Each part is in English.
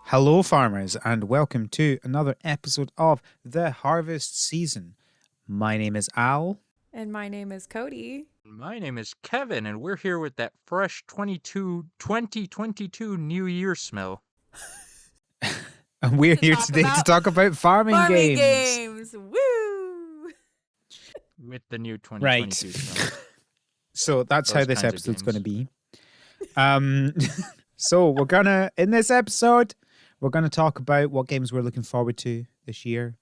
Hello, farmers, and welcome to another episode of The Harvest Season. My name is Al. And my name is Cody. My name is Kevin, and we're here with that fresh 2022 New Year smell. And we're here today to talk about farming games. Woo! With the new 2022 Right. smell. So that's how Those this kinds of episode's going to games. be. So in this episode, we're going to talk about what games we're looking forward to this year,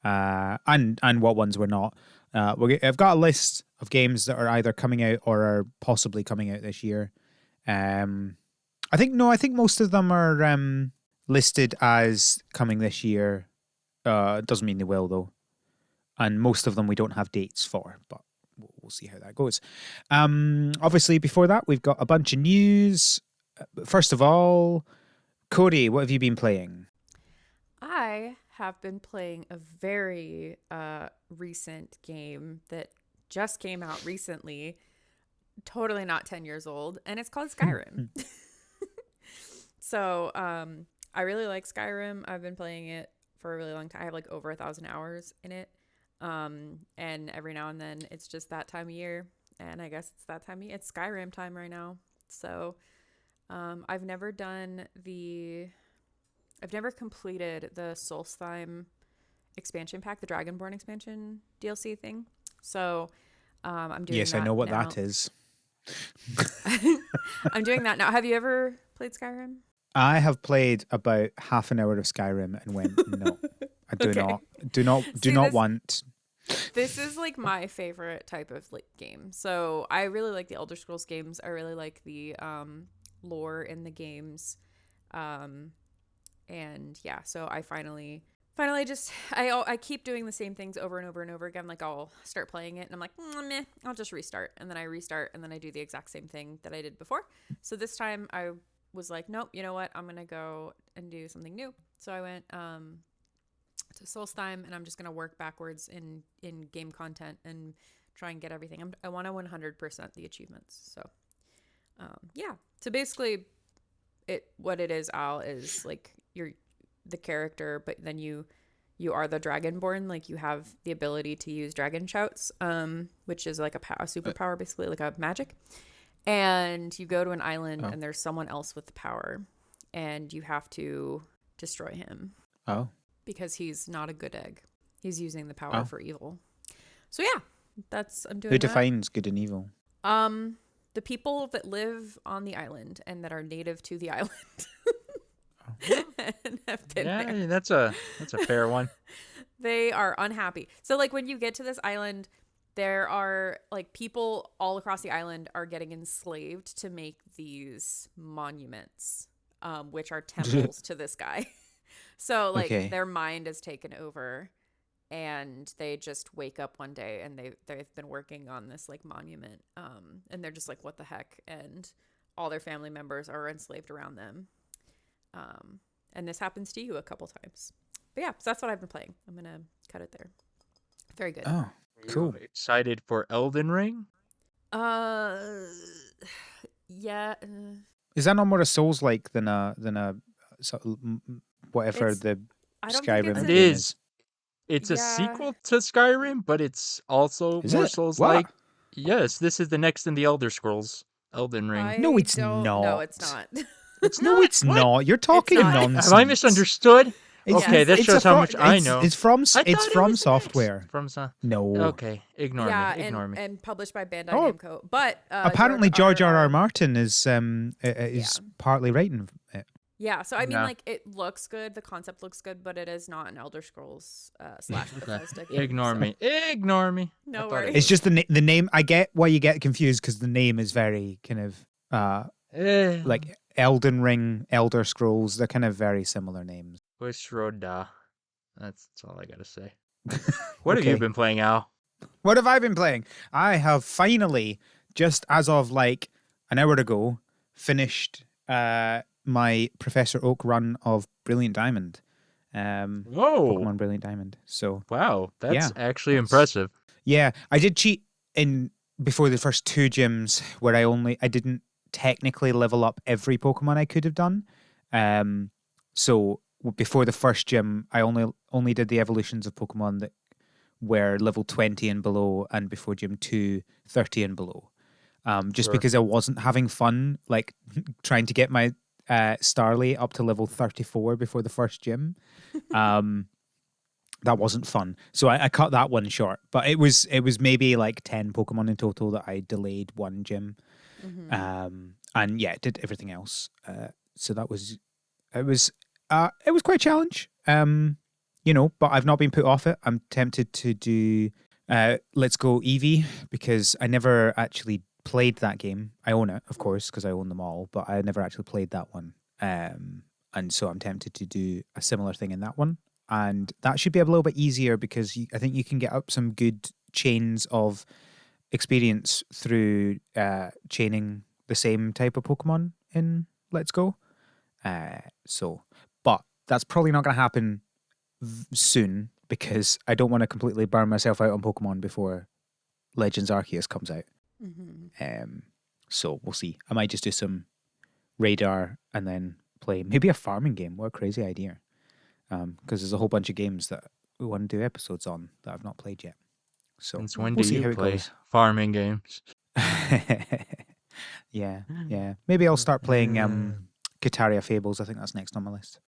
and what ones we're not. I've got a list of games that are either coming out or are possibly coming out this year. I think most of them are listed as coming this year. Doesn't mean they will though, and most of them we don't have dates for, but we'll see how that goes. Obviously, before that, we've got a bunch of news. First of all, Cody, what have you been playing? I have been playing a very recent game that just came out recently, totally not 10 years old, and it's called Skyrim. So I really like Skyrim. I've been playing it for a really long time. I have like over 1,000 hours in it. And every now and then it's just that time of year. And I guess it's that time of year. It's Skyrim time right now. So I've never completed the Solstheim expansion pack, the Dragonborn expansion DLC thing. So I'm doing Yes, that I know what now. that is. I'm doing that now. Have you ever played Skyrim? I have played about half an hour of Skyrim and went, no, I do Okay. not want. This is like my favorite type of like game. So I really like the Elder Scrolls games. I really like the lore in the games. And yeah, so I finally just I keep doing the same things over and over and over again. Like I'll start playing it and I'm like, meh, I'll just restart. And then I restart and then I do the exact same thing that I did before. So this time I was like, nope, you know what? I'm going to go and do something new. So I went to Solstheim, and I'm just going to work backwards in game content and try and get everything. I want to 100% the achievements. So yeah. So basically what it is, Al, is like you're the character, but then you are the Dragonborn. Like you have the ability to use dragon shouts, which is like a superpower, basically like a magic. And you go to an island and there's someone else with the power and you have to destroy him. Oh. Because he's not a good egg. He's using the power for evil. So yeah, I'm doing Who that. defines good and evil? The people that live on the island and that are native to the island. And have been there. That's a fair one. They are unhappy. So like when you get to this island, there are like people all across the island are getting enslaved to make these monuments, which are temples to this guy. So like their mind is taken over and they just wake up one day and they've been working on this like monument. And they're just like, what the heck? And all their family members are enslaved around them. And this happens to you a couple times. But yeah, so that's what I've been playing. I'm going to cut it there. Very good. Oh, cool. Excited for Elden Ring? Yeah. Is that not more a Souls-like than a whatever the Skyrim It game is. It's a sequel to Skyrim, but it's also more Souls-like. What? Yes, this is the next in the Elder Scrolls, Elden Ring. No, it's not. No, it's not. It's not. You're talking nonsense. Have I misunderstood? Okay, that shows how much I know. It's from software. No. Okay, ignore me. And published by Bandai Namco. But apparently George R.R. Martin is partly writing it. Yeah, so I mean, like, it looks good. The concept looks good, but it is not an Elder Scrolls / Bethesda game. Ignore me. No worries. It's just the name. I get why you get confused because the name is very kind of like Elden Ring, Elder Scrolls. They're kind of very similar names. Bushroda. That's all I gotta say. What have you been playing, Al? What have I been playing? I have finally, just as of like an hour ago, finished my Professor Oak run of Brilliant Diamond. Pokemon Brilliant Diamond. So wow, that's actually impressive. Yeah, I did cheat in before the first two gyms where I didn't technically level up every Pokemon I could have done. So before the first gym, I only did the evolutions of Pokemon that were level 20 and below, and before gym 2, 30 and below. Just Sure. because I wasn't having fun, like trying to get my Starly up to level 34 before the first gym. Um, that wasn't fun. So I cut that one short. But it was maybe like 10 Pokemon in total that I delayed one gym. Mm-hmm. And yeah, did everything else. So that was it was it was quite a challenge. But I've not been put off it. I'm tempted to do Let's Go Eevee because I never actually played that game. I own it, of course, because I own them all, but I never actually played that one. And so I'm tempted to do a similar thing in that one. And that should be a little bit easier because I think you can get up some good chains of experience through chaining the same type of Pokemon in Let's Go. But that's probably not going to happen soon because I don't want to completely burn myself out on Pokemon before Legends Arceus comes out. Mm-hmm. So we'll see. I might just do some radar and then play maybe a farming game. What a crazy idea! Because there's a whole bunch of games that we want to do episodes on that I've not played yet. So Since when we'll do see you how it play goes. farming games? Yeah. Maybe I'll start playing Guitaria Fables. I think that's next on my list.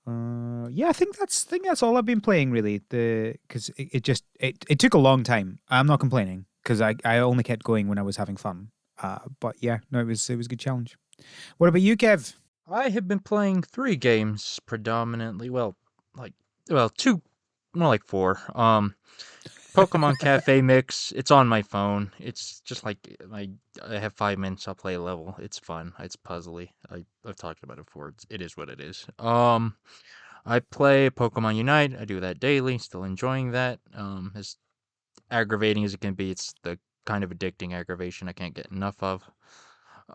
Yeah, I think that's all I've been playing really. Because it took a long time. I'm not complaining because I only kept going when I was having fun. But yeah, no, it was a good challenge. What about you, Kev? I have been playing 3 games predominantly. Two, more like 4. Pokemon Cafe Mix. It's on my phone. It's just like I have 5 minutes. I'll play a level. It's fun. It's puzzly. I've talked about it before. It is what it is. I play Pokemon Unite. I do that daily. Still enjoying that. As aggravating as it can be, it's the kind of addicting aggravation I can't get enough of.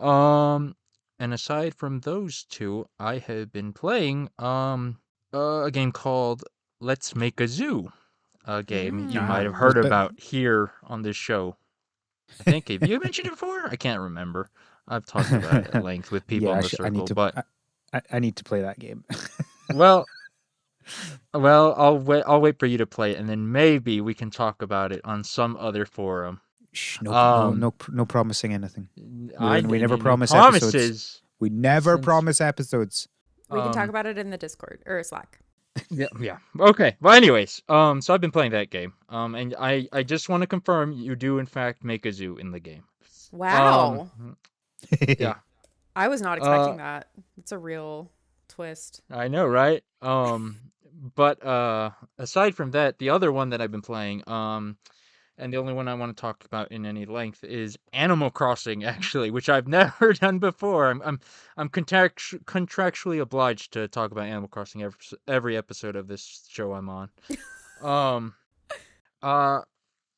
Um, and aside from those two, I have been playing a game called Let's Make a Zoo. A game you might have Was heard Mm. but about here on this show. I think have you mentioned it before? I can't remember. I've talked about it at length with people yeah, in I, the should, I need circle, to. but I need to play that game. well, I'll wait for you to play it, and then maybe we can talk about it on some other forum. Shh, no, no, Um, no, no promising anything. I We never no promise episodes. promises We never since promise episodes. We can talk um about it in the Discord or Slack. yeah. Okay. Well, anyways, so I've been playing that game. And I just want to confirm you do in fact make a zoo in the game. Um, Wow. yeah. I was not Uh, expecting that. It's a real twist. I know, right? But aside from that, the other one that I've been playing, and the only one I want to talk about in any length is Animal Crossing, actually, which I've never done before. I'm contractually obliged to talk about Animal Crossing every episode of this show I'm on. Um, uh,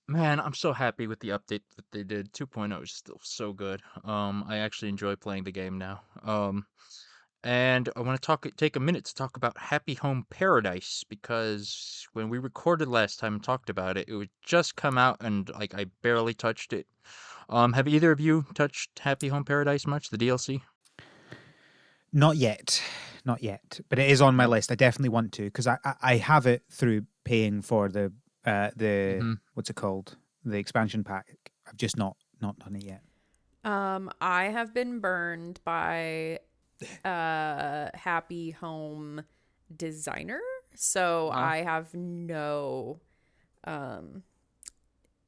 Man, I'm so happy with the update that they did. 2.0 is still so good. I actually enjoy playing the game now. And I want to take a minute to talk about Happy Home Paradise because when we recorded last time and talked about it, it would just come out and like I barely touched it. Have either of you touched Happy Home Paradise much, the DLC? Not yet, not yet, but it is on my No. list. I definitely want to because I have it through paying for the Mm-hmm. what's it called, the expansion pack. I've just not done it yet. I have been burned by Happy Home Designer, so Uh, I have um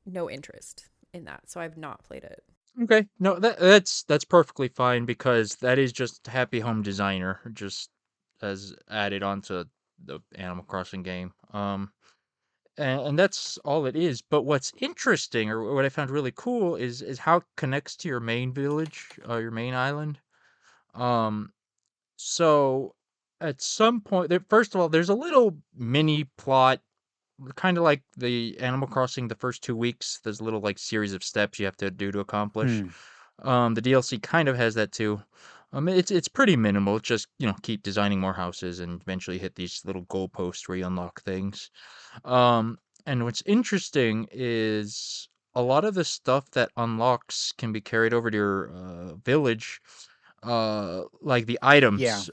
no interest in that. So I've not played it. okay. No, that's perfectly fine because that is just Happy Home Designer, just as added onto the Animal Crossing game. And that's all it is. But what's interesting, or what I found really cool, is how it connects to your main village, your main island. Um, so at some point, first of all, there's a little mini plot, kind of like the Animal Crossing. The first 2 weeks, there's a little like series of steps you have to do to accomplish. Hmm. The DLC kind of has that too. It's pretty minimal. It's just keep designing more houses and eventually hit these little goalposts where you unlock things. Um, and what's interesting is a lot of the stuff that unlocks can be carried over to your village, like the Yeah. items.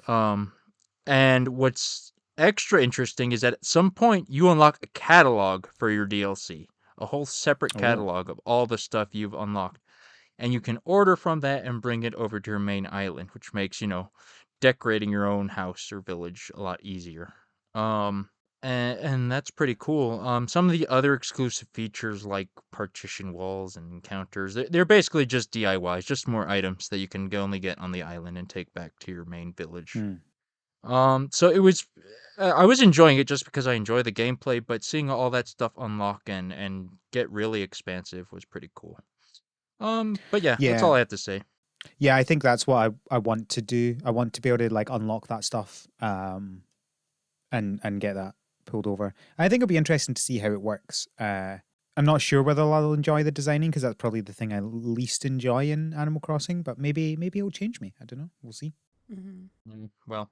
And what's extra interesting is that at some point you unlock a catalog for your DLC, a whole separate Oh, catalog of all the stuff you've unlocked. And you can order from that and bring it over to your main island, which makes, decorating your own house or village a lot easier. And that's pretty cool. Some of the other exclusive features like partition walls and counters, they're basically just DIYs, just more items that you can only get on the island and take back to your main village. So it was, I was enjoying it just because I enjoy the gameplay, but seeing all that stuff unlock and get really expansive was pretty cool. But yeah, that's all I have to say. Yeah, I think that's what I want to do. I want to be able to like unlock that stuff, and get that pulled over. I think it'll be interesting to see how it works. I'm not sure whether I'll enjoy the designing because that's probably the thing I least enjoy in Animal Crossing. But maybe it'll change me. I don't know. We'll see. Well,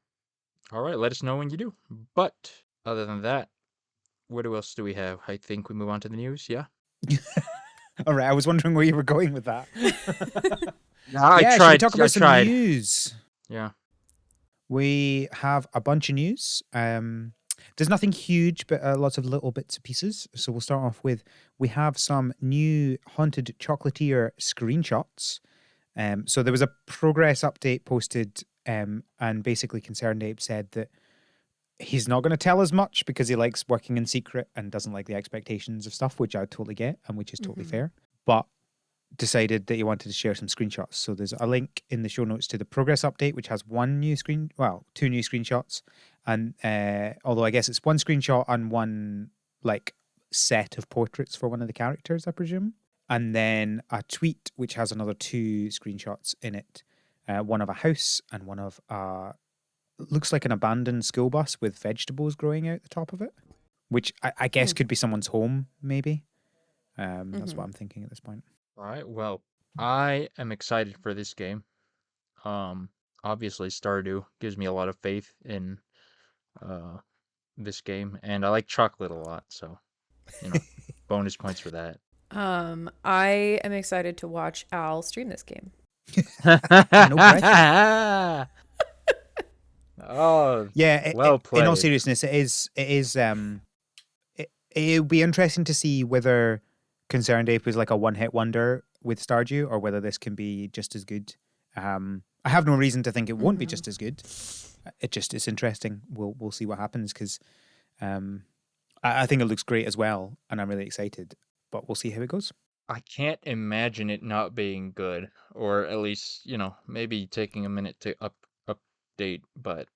all right. Let us know when you do. But other than that, what else do we have? I think we move on to the news. Yeah. All right. I was wondering where you were going with that. I Should we tried. talk about some news? Yeah. We have a bunch of news. There's nothing huge, but lots of little bits and pieces. So we'll start off with, we have some new Haunted Chocolatier screenshots. So there was a progress update posted, and basically Concerned Ape said that he's not going to tell us much because he likes working in secret and doesn't like the expectations of stuff, which I totally get and which is totally fair. But decided that he wanted to share some screenshots. So there's a link in the show notes to the progress update, which has two new screenshots. And although I guess it's one screenshot and one like set of portraits for one of the characters, I presume. And then a tweet, which has another two screenshots in it. One of a house and one of looks like an abandoned school bus with vegetables growing out the top of it, which I guess could be someone's home, maybe. That's what I'm thinking at this point. All right. Well, I am excited for this game. Obviously Stardew gives me a lot of faith in this game, and I like chocolate a lot, so bonus points for that. I am excited to watch Al stream this game. No pressure. Oh, yeah. Well played. In all seriousness, it is. It'll be interesting to see whether Concerned Ape is like a one-hit wonder with Stardew, or whether this can be just as good. I have no reason to think it won't be just as good. It's interesting. We'll see what happens because I think it looks great as well, and I'm really excited. But we'll see how it goes. I can't imagine it not being good, or at least maybe taking a minute to update. But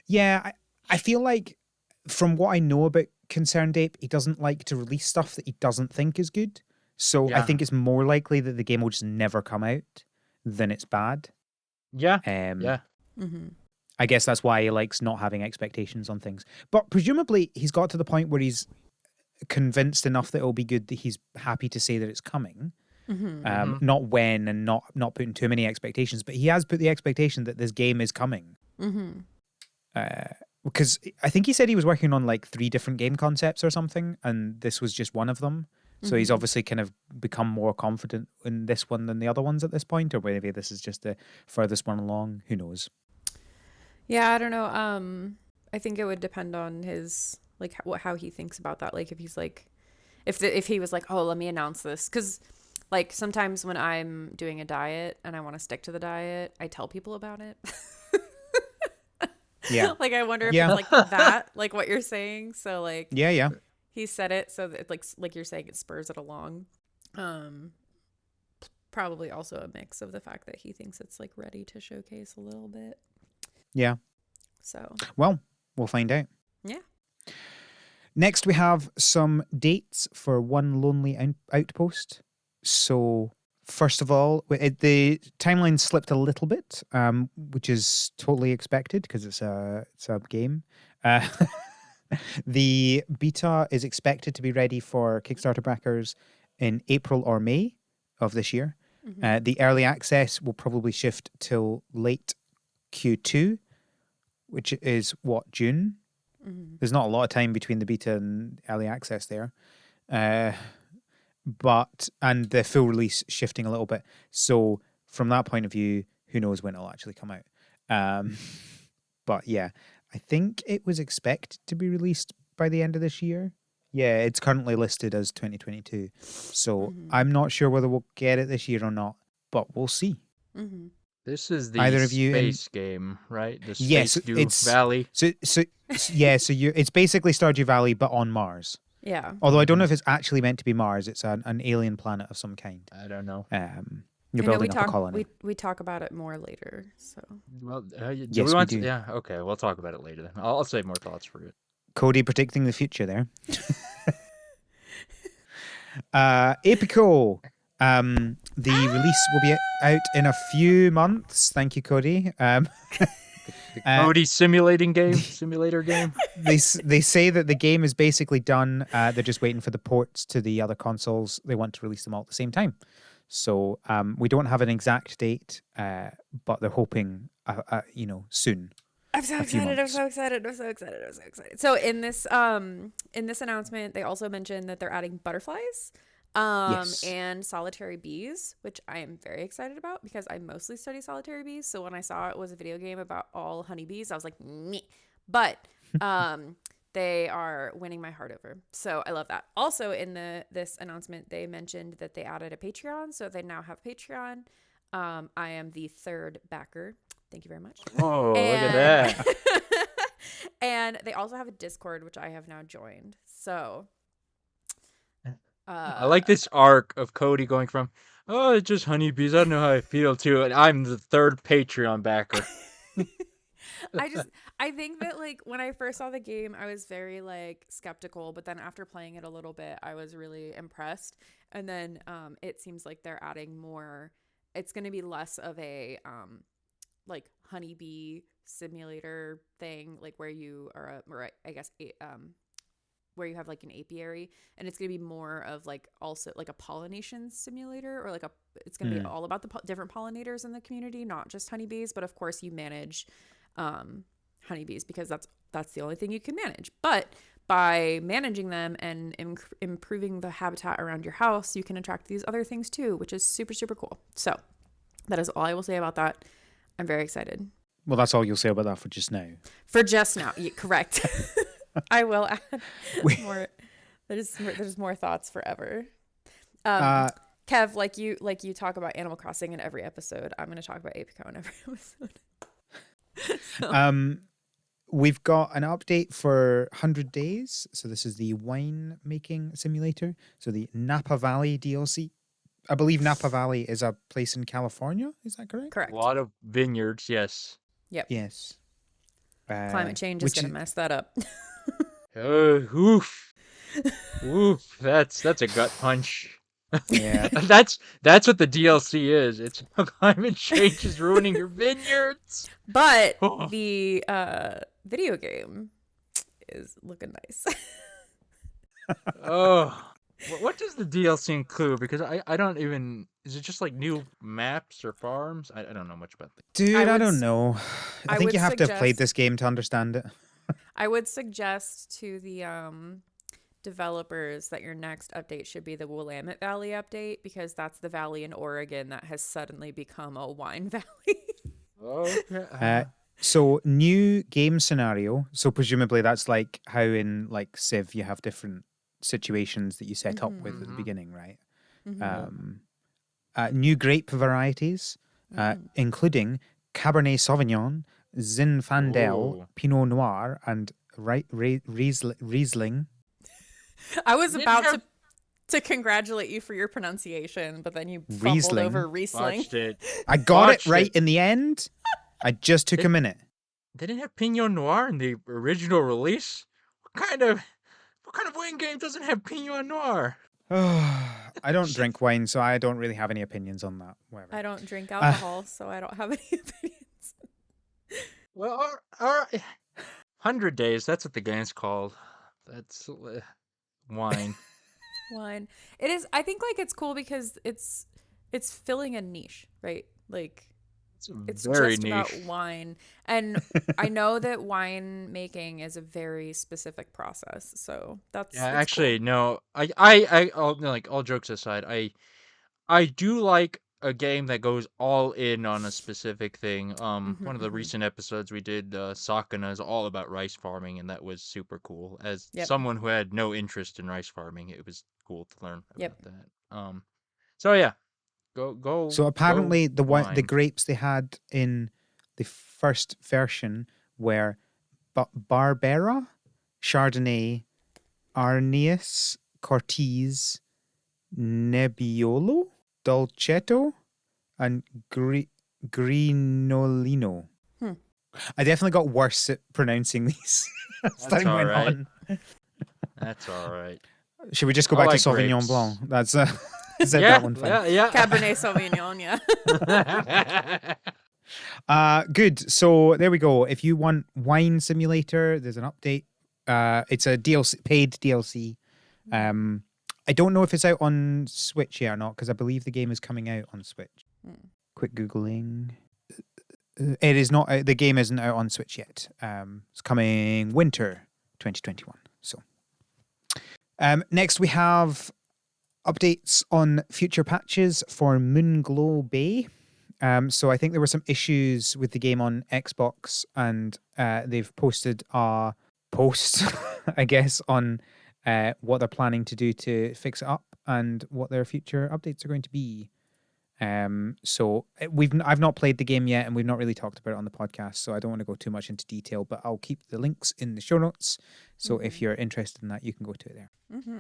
yeah, I feel like from what I know about Concerned Ape, he doesn't like to release stuff that he doesn't think is good. So yeah. I think it's more likely that the game will just never come out than it's bad. Yeah. Yeah. I guess that's why he likes not having expectations on things. But presumably he's got to the point where he's convinced enough that it'll be good that he's happy to say that it's coming. Not when, and not putting too many expectations, but he has put the expectation that this game is coming. Because I think he said he was working on like 3 different game concepts or something, and this was just one of them. So he's obviously kind of become more confident in this one than the other ones at this point, or maybe this is just the furthest one along. Who knows? Yeah, I don't know. I think it would depend on his like how he thinks about that. Like if he's like, if he was like, oh, let me announce this, because like sometimes when I'm doing a diet and I want to stick to the diet, I tell people about it. Yeah. Like I wonder if it's like that, like what you're saying. So like yeah. He said it so that like you're saying, it spurs it along. Probably also a mix of the fact that he thinks it's like ready to showcase a little bit. Yeah. So well, we'll find out. Yeah. Next, we have some dates for One Lonely Outpost. So first of all, the timeline slipped a little bit, which is totally expected because it's a game. The beta is expected to be ready for Kickstarter backers in April or May of this year. The early access will probably shift till late Q2, which is June? There's not a lot of time between the beta and early access there. And the full release shifting a little bit. So from that point of view, who knows when it'll actually come out. But yeah, I think it was expected to be released by the end of this year. Yeah, it's currently listed as 2022. So I'm not sure whether we'll get it this year or not, but we'll see. Mm-hmm. This is the Either of you in space game, right? The yes, Space Dew it's Valley. yeah, so you it's basically Stardew Valley but on Mars. Yeah. Although I don't know if it's actually meant to be Mars, it's an alien planet of some kind. I don't know. You're I know building up a colony. we talk about it more later. So Well, do Yes, we we want do. to? Yeah, okay. We'll talk about it later then. I'll save more thoughts for it. Codey predicting the future there. Apico. The release will be out in a few months. Thank you, Codey. The Codey simulator game. They say that the game is basically done. They're just waiting for the ports to the other consoles. They want to release them all at the same time. So we don't have an exact date, but they're hoping, soon. I'm so excited. I'm so excited. I'm so excited. I'm so excited. So in this announcement, they also mentioned that they're adding butterflies Yes. and solitary bees, which I am very excited about because I mostly study solitary bees. So when I saw it was a video game about all honeybees, I was like, meh. But they are winning my heart over. So I love that. Also in this announcement, they mentioned that they added a Patreon. So they now have Patreon. I am the third backer. Thank you very much. Oh, look at that. And they also have a Discord, which I have now joined. So I like this arc of Codey going from, oh, it's just honeybees, I don't know how I feel, to, and I'm the third Patreon backer. I think that like when I first saw the game, I was very like skeptical, but then after playing it a little bit, I was really impressed. And then it seems like they're adding more. It's going to be less of a like honeybee simulator thing, like where you are, where you have like an apiary, and it's going to be more of like also like a pollination simulator, or like it's going to be all about the different pollinators in the community, not just honeybees. But of course you manage honeybees because that's the only thing you can manage. But by managing them and improving the habitat around your house, you can attract these other things too, which is super, super cool. So that is all I will say about that. I'm very excited. Well, that's all you'll say about that for just now. For just now, correct. I will add more. There's more thoughts forever. Kev, like you talk about Animal Crossing in every episode, I'm going to talk about Apico in every episode. We've got an update for 100 Days. So this is the wine making simulator. So the Napa Valley DLC. I believe Napa Valley is a place in California. Is that correct? Correct. A lot of vineyards, yes. Yep. Yes. Climate change is going to mess that up. Oof. Oof. That's a gut punch. Yeah. That's what the DLC is. It's climate change is ruining your vineyards. But the video game is looking nice. Oh. What does the DLC include? Because I don't even... Is it just like new maps or farms? I don't know much about that. Dude, I don't know. I think would you have to have played suggest- this game to understand it. I would suggest to the developers that your next update should be the Willamette Valley update, because that's the valley in Oregon that has suddenly become a wine valley. Okay. So new game scenario. So presumably that's like how in like Civ you have different situations that you set up with at the beginning, right? New grape varieties, including Cabernet Sauvignon, Zinfandel, Pinot Noir, and Riesling. I was about to congratulate you for your pronunciation, but then you fumbled Riesling. over Riesling. Watched it. I got Watched it right it. in the end. I just took a minute. They didn't have Pinot Noir in the original release? What kind of wine game doesn't have Pinot Noir? I don't drink wine, so I don't really have any opinions on that. Whatever. I don't drink alcohol, so I don't have any opinions. Well, all right. 100 Days, that's what the game's called. That's wine. Wine. It is. I think like it's cool because it's filling a niche, right? Like it's very just niche. about wine, and I know that wine making is a very specific process. So that's Yeah, it's actually, no. I all jokes aside, I do like a game that goes all in on a specific thing. One of the mhm. recent episodes we did, Sakana is all about rice farming, and that was super cool. As Yep. someone who had no interest in rice farming, it was cool to learn Yep. about that. So yeah, So go apparently the find. grapes they had in the first version were Barbera, Chardonnay, Arneus, Cortez, Nebbiolo, Dolcetto, and Grinolino. Hmm. I definitely got worse at pronouncing these as That's time all went right. on. That's all right. Should we just go I back to like Sauvignon grapes. Blanc? That's said that Yeah, one fine. yeah, Cabernet Sauvignon, yeah. yeah. Good. So there we go. If you want Wine Simulator, there's an update. It's a DLC, paid DLC. I don't know if it's out on Switch yet or not because I believe the game is coming out on Switch. Mm. Quick googling. It is not. The game isn't out on Switch yet. It's coming winter 2021. So, next we have updates on future patches for Moonglow Bay. So I think there were some issues with the game on Xbox, and they've posted a post, I guess, on what they're planning to do to fix it up and what their future updates are going to be. So I've not played the game yet, and we've not really talked about it on the podcast, so I don't want to go too much into detail. But I'll keep the links in the show notes. So if you're interested in that, you can go to it there. Mm-hmm.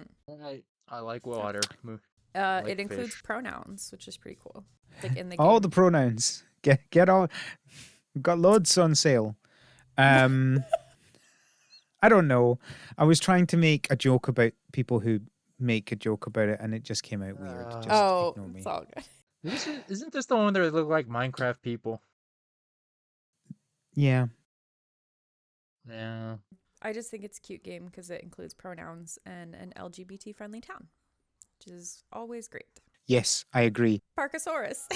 I like water. It Like includes fish. pronouns, which is pretty cool. Like in the All game. the pronouns. Get all. We've got loads on sale. I don't know. I was trying to make a joke about people who make a joke about it, and it just came out weird. Just Oh, ignore me. it's all good. Isn't this the one that look like Minecraft people? Yeah. Yeah. I just think it's a cute game because it includes pronouns and an LGBT friendly town, which is always great. Yes, I agree. Parkosaurus.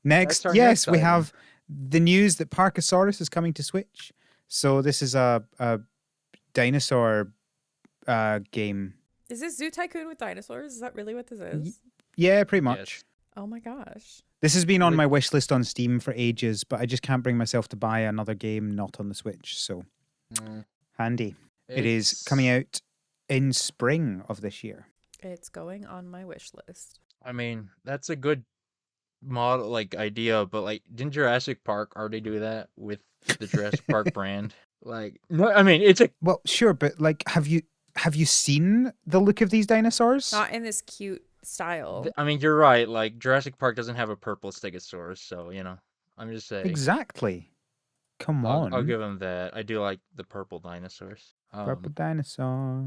Next, our yes, next we item. have the news that Parkosaurus is coming to Switch. So this is a dinosaur game. Is this Zoo Tycoon with dinosaurs? Is that really what this is? Yeah, pretty much. Yes. Oh my gosh. This has been on With- my wish list on Steam for ages, but I just can't bring myself to buy another game not on the Switch. So handy. It is coming out in spring of this year. It's going on my wish list. I mean, that's a good model, like idea, but like, didn't Jurassic Park already do that with the Jurassic Park brand? Like, no, I mean, it's a Well, sure, but like, have you seen the look of these dinosaurs? Not in this cute style. I mean, you're right. Like, Jurassic Park doesn't have a purple stegosaurus, so I'm just saying. Exactly. Come on. I'll give him that. I do like the purple dinosaurs. Purple dinosaur.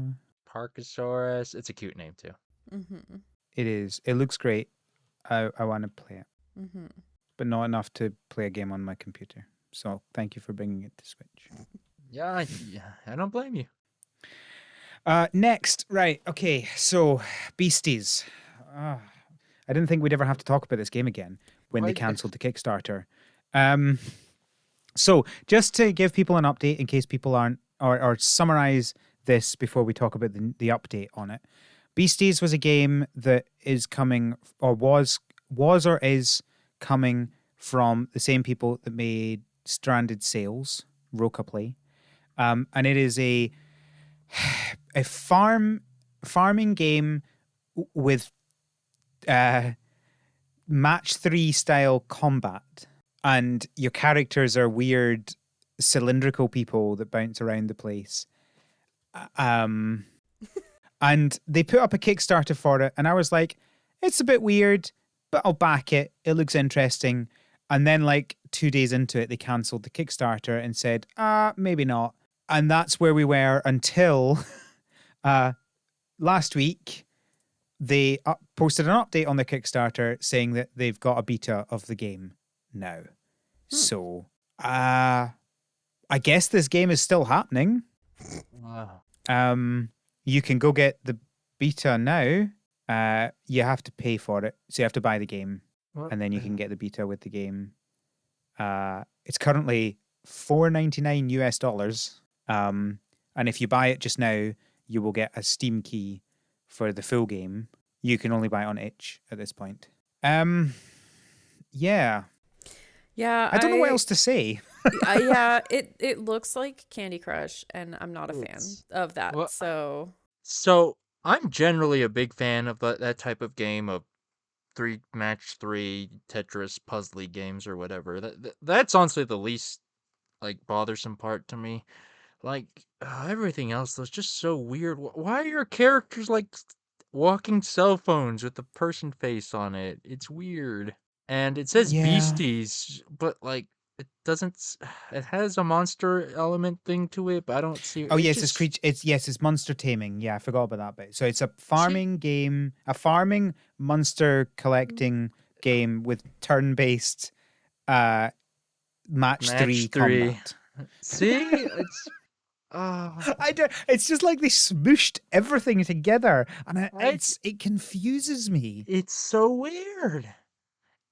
Parkosaurus. It's a cute name too. Mm-hmm. It is. It looks great. I want to play it, Mm-hmm. but not enough to play a game on my computer. So thank you for bringing it to Switch. Yeah, I don't blame you. Next, right? Okay, so Beasties. I didn't think we'd ever have to talk about this game again when they Why- cancelled the Kickstarter. So just to give people an update in case people aren't, or summarize this before we talk about the update on it. Beasties was a game that is coming, or was or is coming from the same people that made Stranded Sails, Roca Play, and it is a farming game with match 3 style combat, and your characters are weird cylindrical people that bounce around the place. And they put up a Kickstarter for it, and I was like, it's a bit weird, but I'll back it. It looks interesting. And then, like 2 days into it, they cancelled the Kickstarter and said, maybe not. And that's where we were until last week. They posted an update on the Kickstarter saying that they've got a beta of the game now. So, I guess this game is still happening. Wow. You can go get the beta now. You have to pay for it, so you have to buy the game, and then you can get the beta with the game. It's currently $4.99 US. And if you buy it just now, you will get a Steam key for the full game. You can only buy it on itch at this point. Yeah. Yeah, I don't know what else to say. yeah, it looks like Candy Crush, and I'm not a fan It's- of that. well, So So I'm generally a big fan of that type of game of three Tetris puzzly games or whatever. That's honestly the least like bothersome part to me. Like everything else was just so weird. Why are your characters like walking cell phones with the person face on it? It's weird. And it says Yeah. beasties, but like it doesn't. It has a monster element thing to it, but I don't see Oh it. yes, Just it's monster taming. Yeah, I forgot about that bit. So it's a see, farming game, a farming monster collecting game with turn-based uh match match 3 three. combat. See, it's uh, I don't, it's just like they smooshed everything together, and I it confuses me. it's so weird.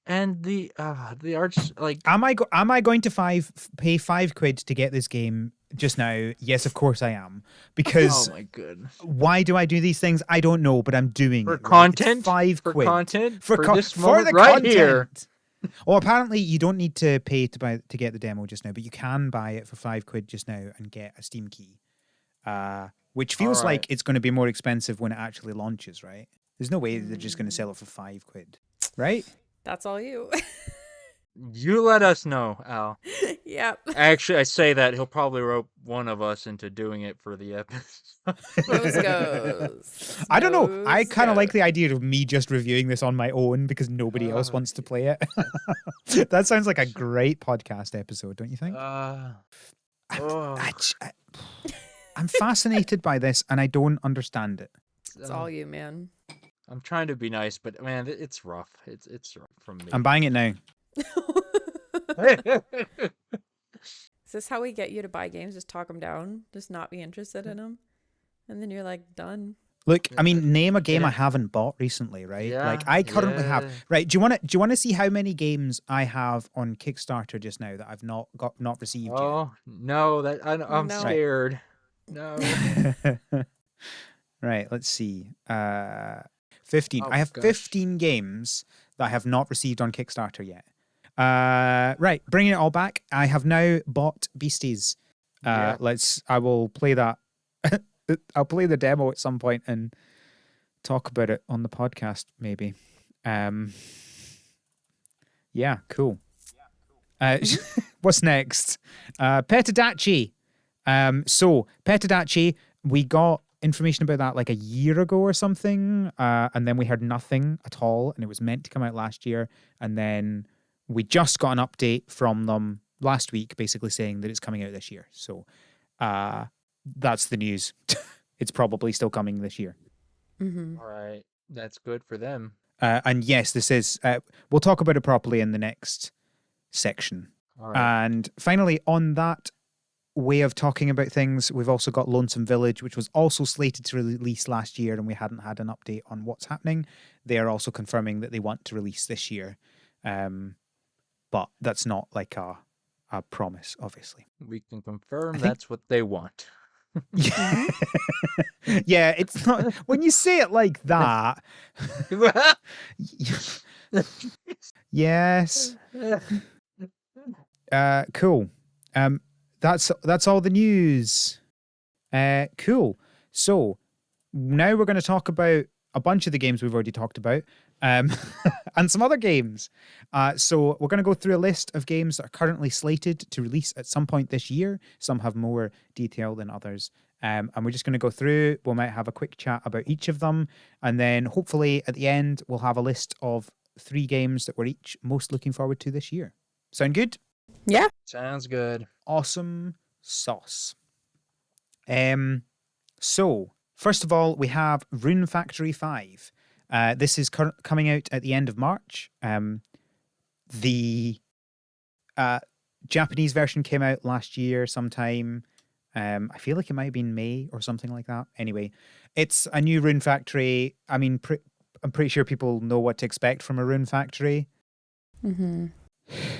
And the arts like Am I going to pay £5 to get this game just now? Yes, of course I am. oh Because my goodness. why do I do these things? I don't know, but I'm doing For it. Right? It's content, for £5 content, for this for moment the right here. content. Well, apparently you don't need to pay to get the demo just now, but you can buy it for £5 just now and get a Steam key. Which All feels right. like it's going to be more expensive when it actually launches, right? There's no way they're just going to sell it for £5, right? that's all you. You let us know, Al. Yep. Actually, I say that he'll probably rope one of us into doing it for the episode. Nose goes. I don't know. I Nose kind of like goes. the idea of me just reviewing this on my own because nobody else wants to play it. That sounds like a great podcast episode, don't you think? uh, I, oh, am fascinated by this and I don't understand it. It's all you, man. I'm trying to be nice, but man, it's rough. It's rough from me. I'm buying it now. Is this how we get you to buy games? Just talk them down, just not be interested in them, and then you're like done. Look, I mean, name a game Yeah. I haven't bought recently, right? Yeah, Like I currently yeah. have. Right? Do you want to see how many games I have on Kickstarter just now that I've not received Oh no, I'm No. scared. No. yet? Right, let's see. 15. Oh I have gosh. 15 games that I have not received on Kickstarter yet. Right, bringing it all back. I have now bought Beasties. Yeah. I will play that. I'll play the demo at some point and talk about it on the podcast, maybe. Yeah, cool. What's next? Petadachi. So Petadachi, we got information about that like a year ago or something, and then we heard nothing at all, and it was meant to come out last year, and then we just got an update from them last week, basically saying that it's coming out this year. So that's the news. It's probably still coming this year. Mm-hmm. All right, that's good for them. And yes, this is. We'll talk about it properly in the next section. All right. And finally, on that way of talking about things, we've also got Lonesome Village, which was also slated to release last year, and we hadn't had an update on what's happening. They are also confirming that they want to release this year, but that's not like a promise, obviously. We can confirm think- that's what they want. Yeah, it's not when you say it like that. Yes. Cool. That's all the news. Cool. So now we're going to talk about a bunch of the games we've already talked about, and some other games. So we're going to go through a list of games that are currently slated to release at some point this year. Some have more detail than others. And we're just going to go through. We might have a quick chat about each of them. And then hopefully at the end, we'll have a list of 3 games that we're each most looking forward to this year. Sound good? Yeah. Sounds good. Awesome sauce. So, first of all, we have Rune Factory 5. This is coming out at the end of March. The Japanese version came out last year sometime. I feel like it might have been May or something like that. Anyway, it's a new Rune Factory. I mean, I'm pretty sure people know what to expect from a Rune Factory. Mm-hmm.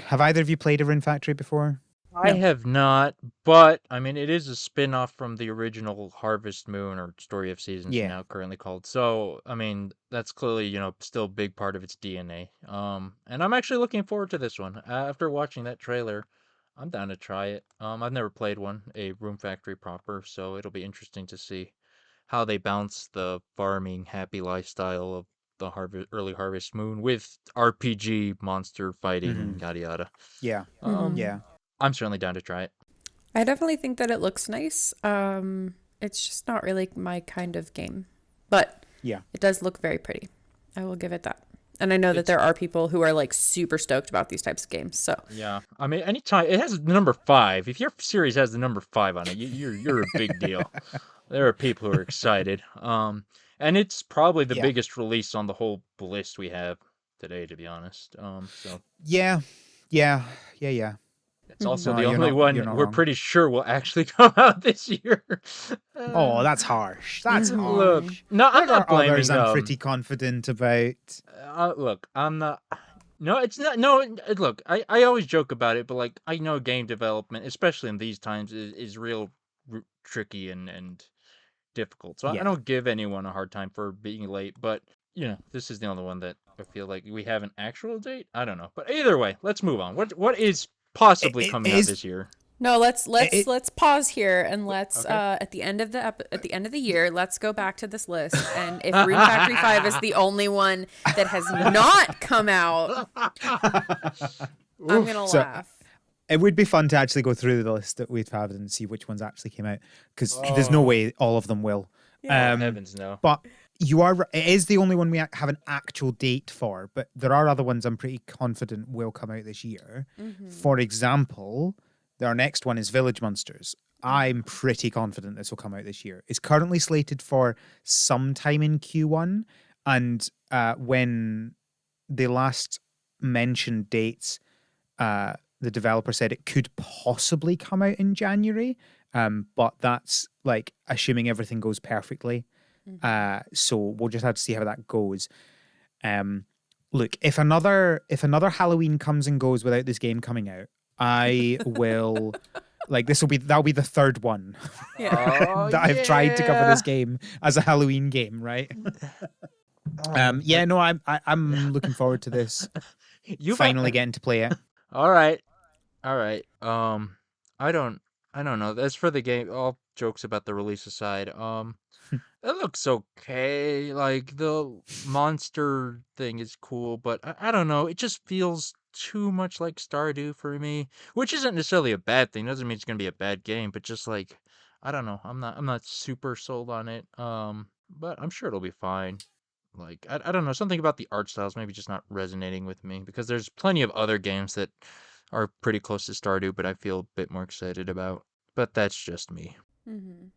Have either of you played a Rune Factory before? I No. have not, but I mean, it is a spin-off from the original Harvest Moon or Story of Seasons Yeah. now currently called. So, I mean, that's clearly, still a big part of its DNA. And I'm actually looking forward to this one. After watching that trailer, I'm down to try it. I've never played one, a Room Factory proper, so it'll be interesting to see how they balance the farming happy lifestyle of the early Harvest Moon with RPG monster fighting, Hmm. yada yada. Yeah. Um, Yeah. I'm certainly down to try it. I definitely think that it looks nice. It's just not really my kind of game, but Yeah. it does look very pretty. I will give it that. And I know that It's there are people who are like super stoked about these types of games. So, Yeah. I mean, anytime it has the number 5. If your series has the number 5 on it, you're a big deal. There are people who are excited. And it's probably the Yeah. biggest release on the whole list we have today, to be honest. So Yeah. Yeah. Yeah. Yeah. it's also mhm. No, the only you're one not we're wrong. pretty sure will actually come out this year. Oh, Uh, that's harsh. That's look, Mhm. harsh. no, I'm There not are others blaming I'm pretty confident about. Look, I'm not. No, it's not. No, look, I always joke about it, but like I know game development, especially in these times, is real tricky and difficult. So I Yeah. don't give anyone a hard time for being late, but this is the only one that I feel like we have an actual date. I don't know, but either way, let's move on. What is It, possibly it coming out is this year? No, let's let's it, let's pause here and let's Okay. at the end of at the end of the year, let's go back to this list. And if Rune Factory 5 is the only one that has not come out, I'm gonna Oof. so laugh. it would be fun to actually go through the list that we've had and see which ones actually came out because there's no Oh, way all of them will. oh Yeah. Um, heavens no. but it is the only one we have an actual date for, but there are other ones I'm pretty confident will come out this year. Mm-hmm. For example, our next one is Village Monsters. I'm Mm-hmm. pretty confident this will come out this year. It's currently slated for sometime in Q1, and when they last mentioned dates, the developer said it could possibly come out in January, but that's like assuming everything goes perfectly. Mm-hmm. So we'll just have to see how that goes. Um, Look, if another Halloween comes and goes without this game coming out, I will like that'll be the third one Yeah. Oh that I've tried to cover yeah. this game as a Halloween game, right? Yeah, But no, I'm looking forward to this. you've Finally getting to play it. all right, all right. I don't, I don't know. As for the game, all jokes about the release aside, it looks okay. Like the monster thing is cool, but I don't know. It just feels too much like Stardew for me, which isn't necessarily a bad thing. Doesn't mean it's gonna be a bad game, but just like I don't know. I'm not super sold on it. But I'm sure it'll be fine. Like I don't know, something about the art styles maybe just not resonating with me because there's plenty of other games that are pretty close to Stardew, but I feel a bit more excited about. But that's just me. Mm-hmm.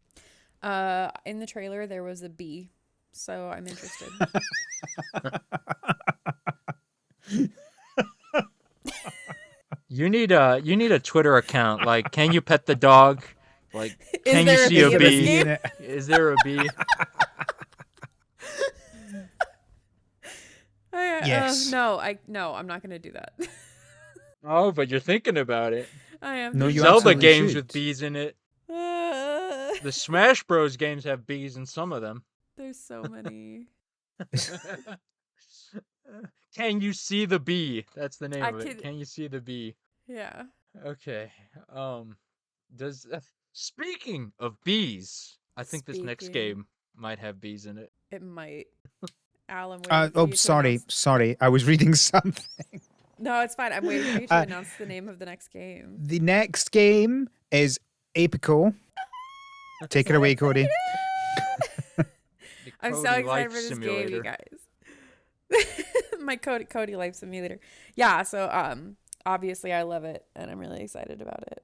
In the trailer there was a bee, so I'm interested. You need a Twitter account. Like, can you pet the dog? Like, Is can you there a see a Is bee in there a this bee? bee game? in it? Is there a bee? Yes. No, I'm not gonna do that. Oh, but you're thinking about it. I am No, There's you thinking Zelda about absolutely games with should. bees in it. it. The Smash Bros. Games have bees in some of them. There's so many. Can you see the bee? That's the name I of it. could, Can you see the bee? yeah. Okay. Does speaking of bees, I think this next Speaking, game might have bees in it. it might. Al, I'm waiting for Oh, you to announce. sorry. I was reading something. No, it's fine. I'm waiting for you to Uh, announce the name of the next game. the next game is Apico. Take it So away, Cody. excited! The I'm so Codey excited Life for this Simulator. game, you guys. My Cody Life Simulator. Yeah, so obviously I love it and I'm really excited about it.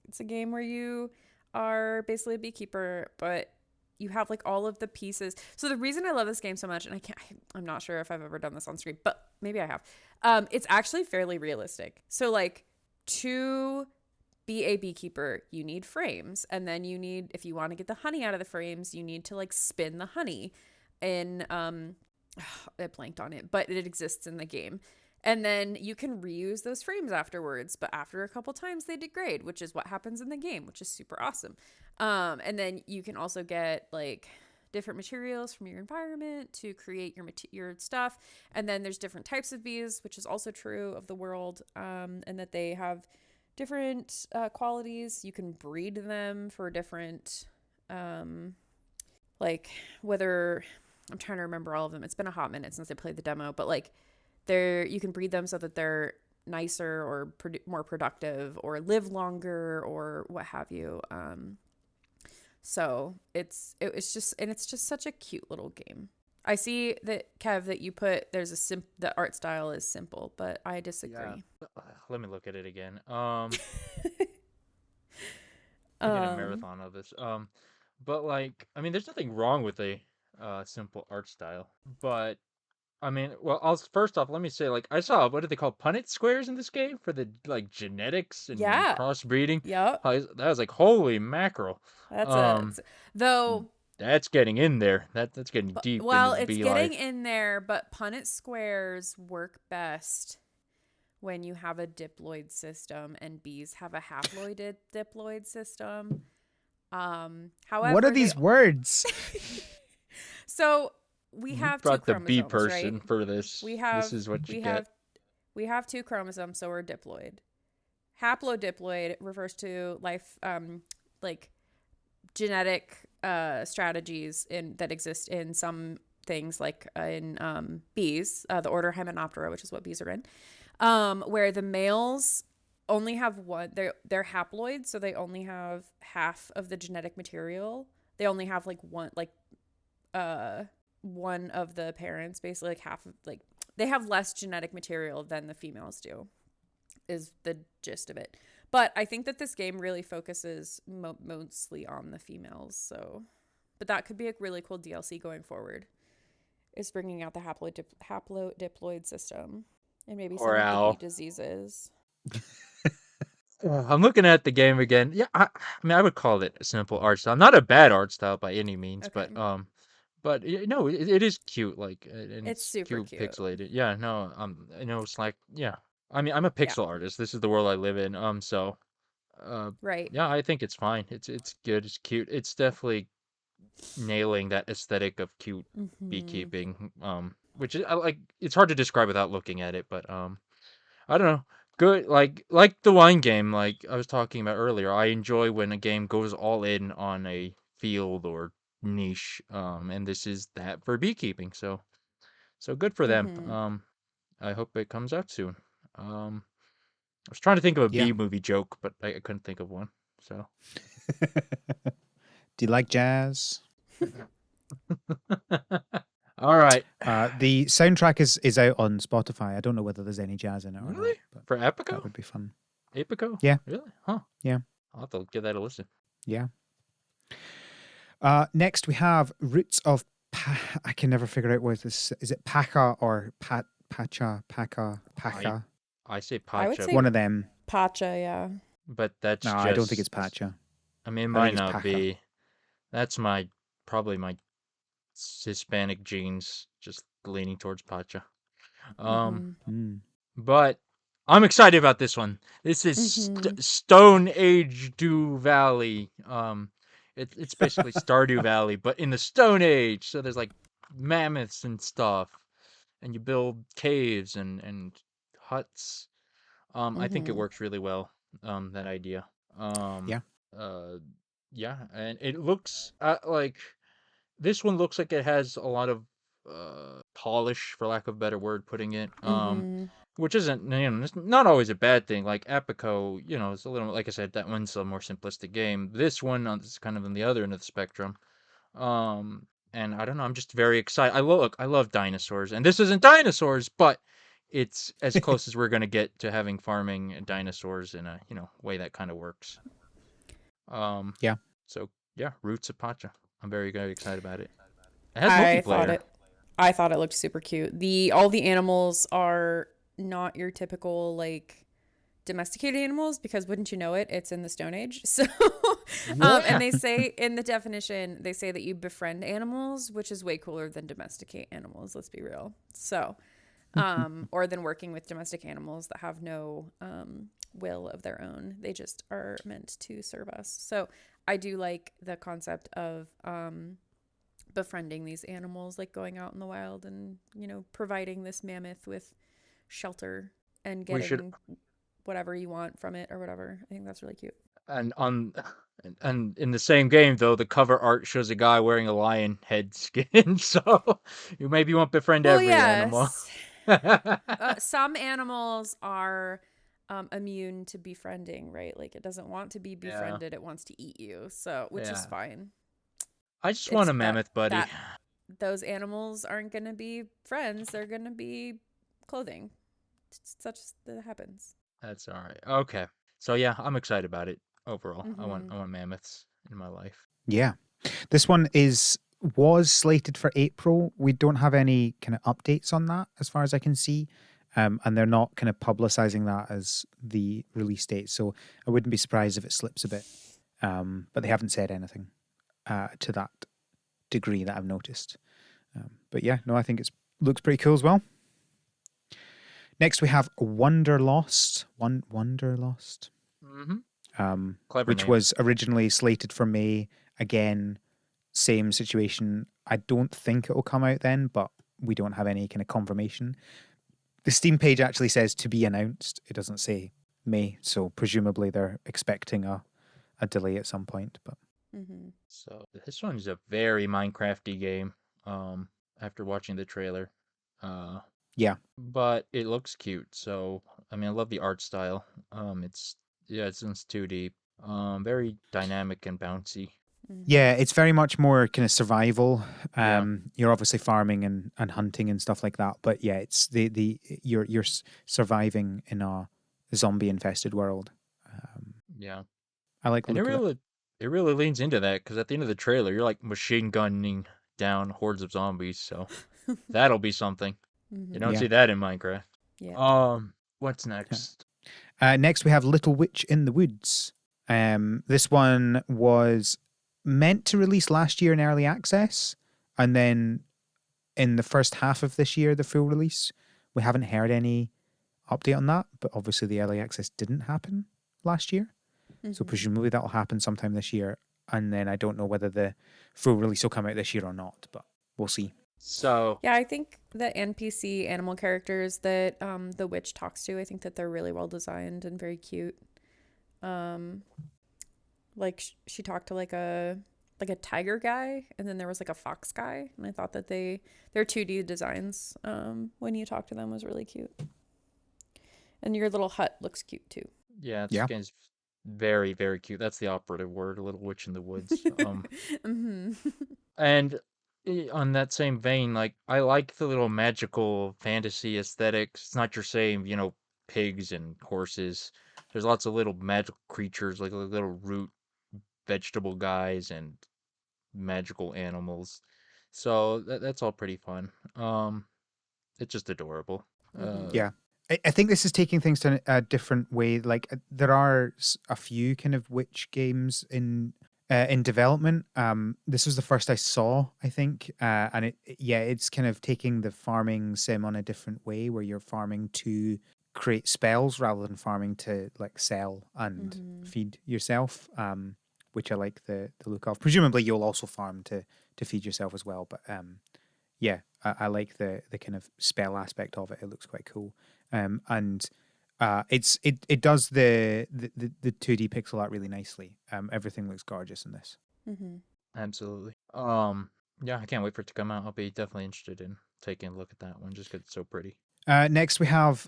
It's a game where you are basically a beekeeper, but you have like all of the pieces. So the reason I love this game so much, and I'm not sure if I've ever done this on screen, but maybe I have. It's actually fairly realistic. So like to be a beekeeper, you need frames, and then you need, if you want to get the honey out of the frames, you need to like spin the honey in I blanked on it, but it exists in the game. And then you can reuse those frames afterwards, but after a couple times they degrade, which is what happens in the game, which is super awesome. And then you can also get like different materials from your environment to create your stuff. And then there's different types of bees, which is also true of the world, and that they have different qualities. You can breed them for different, like whether I'm trying to remember all of them. It's been a hot minute since I played the demo, but like you can breed them so that they're nicer or more productive or live longer or what have you. So it's just such a cute little game. I see that, Kev, that you put the art style is simple, but I disagree. Yeah. Let me look at it again. I did a marathon of this. But like, I mean, there's nothing wrong with a simple art style, but I mean, well, first off, let me say, like, I saw, what do they call Punnett squares in this game for the, like, genetics and Yeah. crossbreeding? Yep. That was like, holy mackerel. Though. That's getting in there. That's getting deep into Well, the it's bee getting life. in there, but Punnett squares work best when you have a diploid system and bees have a haploid diploid system. However, What are these words? So we You have two brought the bee chromosomes, person right? for this. We have This is what you we get. have we have two chromosomes, so we're diploid. Haplodiploid refers to life, like genetic strategies that exist in some things, like in bees, the order Hymenoptera, which is what bees are in, where the males only have one. They're haploid, so they only have half of the genetic material. They only have like one of the parents, basically like half of, like, they have less genetic material than the females do, is the gist of it. But I think that this game really focuses mostly on the females. So, but that could be a really cool DLC going forward, is bringing out the haplodiploid system and maybe some Or of the bee owl. diseases. I'm looking at the game again. Yeah, I mean, I would call it a simple art style. Not a bad art style by any means, Okay. but no, it is cute, like, and It's it's super cute, cute. pixelated. Yeah, no, I know it's like, yeah. I mean, I'm a Yeah. pixel artist. This is the world I live in. So, uh, Right. yeah, I think it's fine. It's good. It's cute. It's definitely nailing that aesthetic of cute Mm-hmm. beekeeping. Which is, I like. It's hard to describe without looking at it, but I don't know. Good, like the wine game, like I was talking about earlier. I enjoy when a game goes all in on a field or niche. And this is that for beekeeping. So good for them. Mm-hmm. I hope it comes out soon. I was trying to think of a Yeah. bee movie joke, but I couldn't think of one. So Do you like jazz? all right. The soundtrack is out on Spotify. I don't know whether there's any jazz in it or Really? not, but For that Epico? would be fun. Apico? Yeah. Really? Huh. Yeah. I'll have to give that a listen. Yeah. Next we have Roots of I can never figure out what this is. It Pacha or Pacha? I say I would Pacha, say One of them. Pacha, yeah. but that's No, just. I don't think it's Pacha. I mean, it I might think it's not Pacha. be. That's probably my Hispanic genes just leaning towards Pacha. Um, Mm-hmm. Mm. but I'm excited about this one. This is Mm-hmm. Stone Age Dew Valley. It's basically Stardew Valley, but in the Stone Age. So there's like mammoths and stuff, and you build caves and huts. I think it Mm-hmm. works really well. That idea. Um, Yeah. uh, yeah, and it looks like this one looks like it has a lot of polish, for lack of a better word, putting it. Mm-hmm. Which isn't, it's not always a bad thing. Like Epico, it's a little, like I said, that one's a more simplistic game. This one is kind of on the other end of the spectrum. And I don't know, I'm just very excited. I love dinosaurs, and this isn't dinosaurs, but it's as close as we're gonna get to having farming dinosaurs in a way that kind of works. Um, Yeah. so yeah, Roots of Pacha. I'm very excited about it. It has I thought multiplayer. it I thought it looked super cute. All the animals are not your typical like domesticated animals, because wouldn't you know it, it's in the Stone Age. So and they say in the definition, they say that you befriend animals, which is way cooler than domesticate animals, let's be real. So or than working with domestic animals that have no will of their own. They just are meant to serve us. So I do like the concept of befriending these animals, like going out in the wild and, providing this mammoth with shelter and We should, getting whatever you want from it or whatever. I think that's really cute. and on, and in the same game though, the cover art shows a guy wearing a lion head skin, so you maybe won't befriend Well, every animal. yes. Some animals are immune to befriending, right? Like it doesn't want to be Yeah, befriended; it wants to eat you. So, which is yeah. fine. I just want It's a that mammoth buddy. that those animals aren't going to be friends; they're going to be clothing. It's such that happens. That's all right. Okay. So yeah, I'm excited about it overall. Mm-hmm. I want mammoths in my life. Yeah. This one was slated for April. We don't have any kind of updates on that as far as I can see. And they're not kind of publicizing that as the release date. So I wouldn't be surprised if it slips a bit. But they haven't said anything to that degree that I've noticed. But yeah, no, I think it looks pretty cool as well. Next we have Wonderlost. Wonderlost. Clever Which name. was originally slated for May. Again, same situation. I don't think it will come out then, but we don't have any kind of confirmation. The Steam page actually says to be announced. It doesn't say May, so presumably they're expecting a delay at some point. But Mm-hmm. So this one's a very Minecrafty game. After watching the trailer, uh, yeah, but it looks cute. So I mean, I love the art style. It's 2D. Very dynamic and bouncy. Mm-hmm. yeah, it's very much more kind of survival. Yeah, You're obviously farming and hunting and stuff like that, but yeah, it's you're surviving in a zombie infested world. yeah, I like the and look of it. it really leans into that because at the end of the trailer, you're like machine gunning down hordes of zombies. So that'll be something. You Mm-hmm. don't Yeah. see that in Minecraft. Yeah. What's next? Next, we have Little Witch in the Woods. This one was meant to release last year in early access, and then in the first half of this year, the full release. We haven't heard any update on that, but obviously the early access didn't happen last year, so Mm-hmm. presumably that will happen sometime this year. And then I don't know whether the full release will come out this year or not, but we'll see. So Yeah, I think the NPC animal characters that the witch talks to, I think that they're really well designed and very cute. Um, like she talked to like a tiger guy, and then there was like a fox guy, and I thought that their 2D designs when you talk to them was really cute. And your little hut looks cute too. yeah, this Yeah. game's very, very cute. That's the operative word, a little witch in the woods. Mm-hmm. And on that same vein, like I like the little magical fantasy aesthetics. It's not your same, pigs and horses. There's lots of little magical creatures, like little root vegetable guys and magical animals. So that's all pretty fun. It's just adorable. Mm-hmm. Uh, Yeah. I think this is taking things to a different way. Like there are a few kind of witch games in development. This was the first I saw, I think, and it's kind of taking the farming sim on a different way, where you're farming to create spells rather than farming to like sell and Mm-hmm. feed yourself. Which I like the look of. Presumably, you'll also farm to feed yourself as well, but yeah, I like the kind of spell aspect of it. It looks quite cool. And it does the 2D pixel art really nicely. Everything looks gorgeous in this. Mm-hmm. Absolutely. Yeah, I can't wait for it to come out. I'll be definitely interested in taking a look at that one just because it's so pretty. Next we have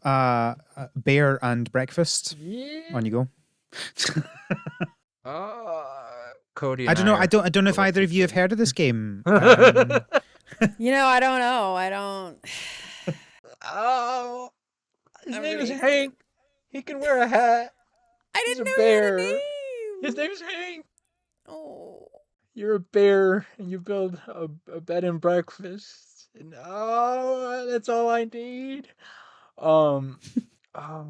Bear and Breakfast. Yeah. On you go. Cody I and don't know. I I don't know if both either of you have excited. heard of this game. I don't know. I don't. Oh, his I'm name really is excited. Hank. He can wear a hat. I He's a didn't know he had a bear. His name. name is Hank. Oh. You're a bear and you build a bed and breakfast. And that's all I need. Um, oh,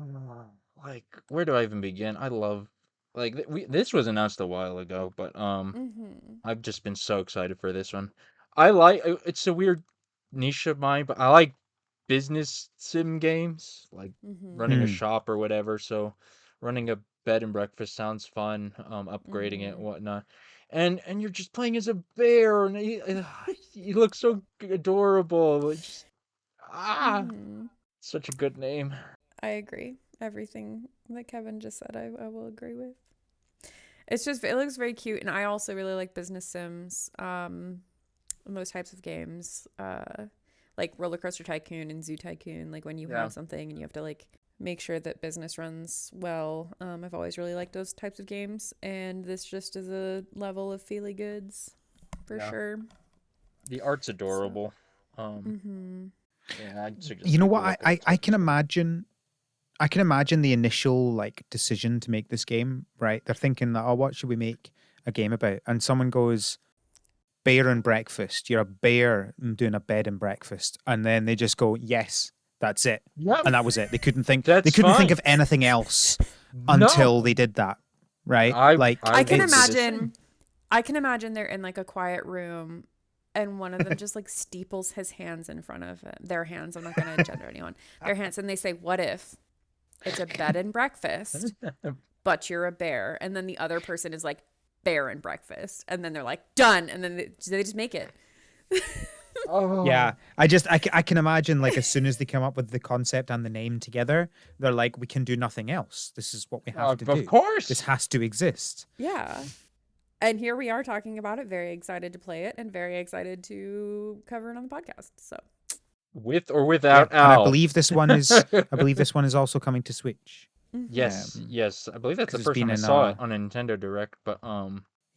like where do I even begin? I love this was announced a while ago, but Mm-hmm. I've just been so excited for this one. It's a weird niche of mine, but I like business sim games, like Mm-hmm. running a Hmm. shop or whatever. So running a bed and breakfast sounds fun. Upgrading it Mm-hmm. and whatnot. And you're just playing as a bear, and he looks so adorable. It just Mm-hmm. such a good name. I agree. Everything that Kevin just said, I will agree with. It's just it looks very cute, and I also really like business sims. And those types of games, like Roller Coaster Tycoon and Zoo Tycoon. Like when you Yeah. have something and you have to like make sure that business runs well. I've always really liked those types of games, and this just is a level of feely goods for Yeah. sure. The art's So, adorable. Um, mm-hmm. yeah, I'd suggest You know people what? look at this I type of can stuff. imagine. I can imagine the initial like decision to make this game. Right? They're thinking that, oh, what should we make a game about? And someone goes, bear and breakfast. You're a bear doing a bed and breakfast, and then they just go, yes, that's it, Yep, and that was it. They couldn't think. They that's couldn't think fine. of anything else No, until they did that. Right? Like I I can would do the it's same. imagine. I can imagine they're in like a quiet room, and one of them just like steeples his hands in front of it. Their hands. I'm not going to gender anyone. Their hands, and they say, "What if it's a bed and breakfast, but you're a bear?" And then the other person is like, "Bear and breakfast," and then they're like, "Done," and then they just make it. yeah. Oh, I can imagine like as soon as they come up with the concept and the name together, they're like, we can do nothing else. This is what we have to of do. This course. has to exist. Yeah. And here we are talking about it, very excited to play it and very excited to cover it on the podcast. So, With or Yeah, without and Al. I believe this one is also coming to Switch. Yes, mm-hmm. yes. I believe that's the Because it's first been time I in saw it on a Nintendo Direct, but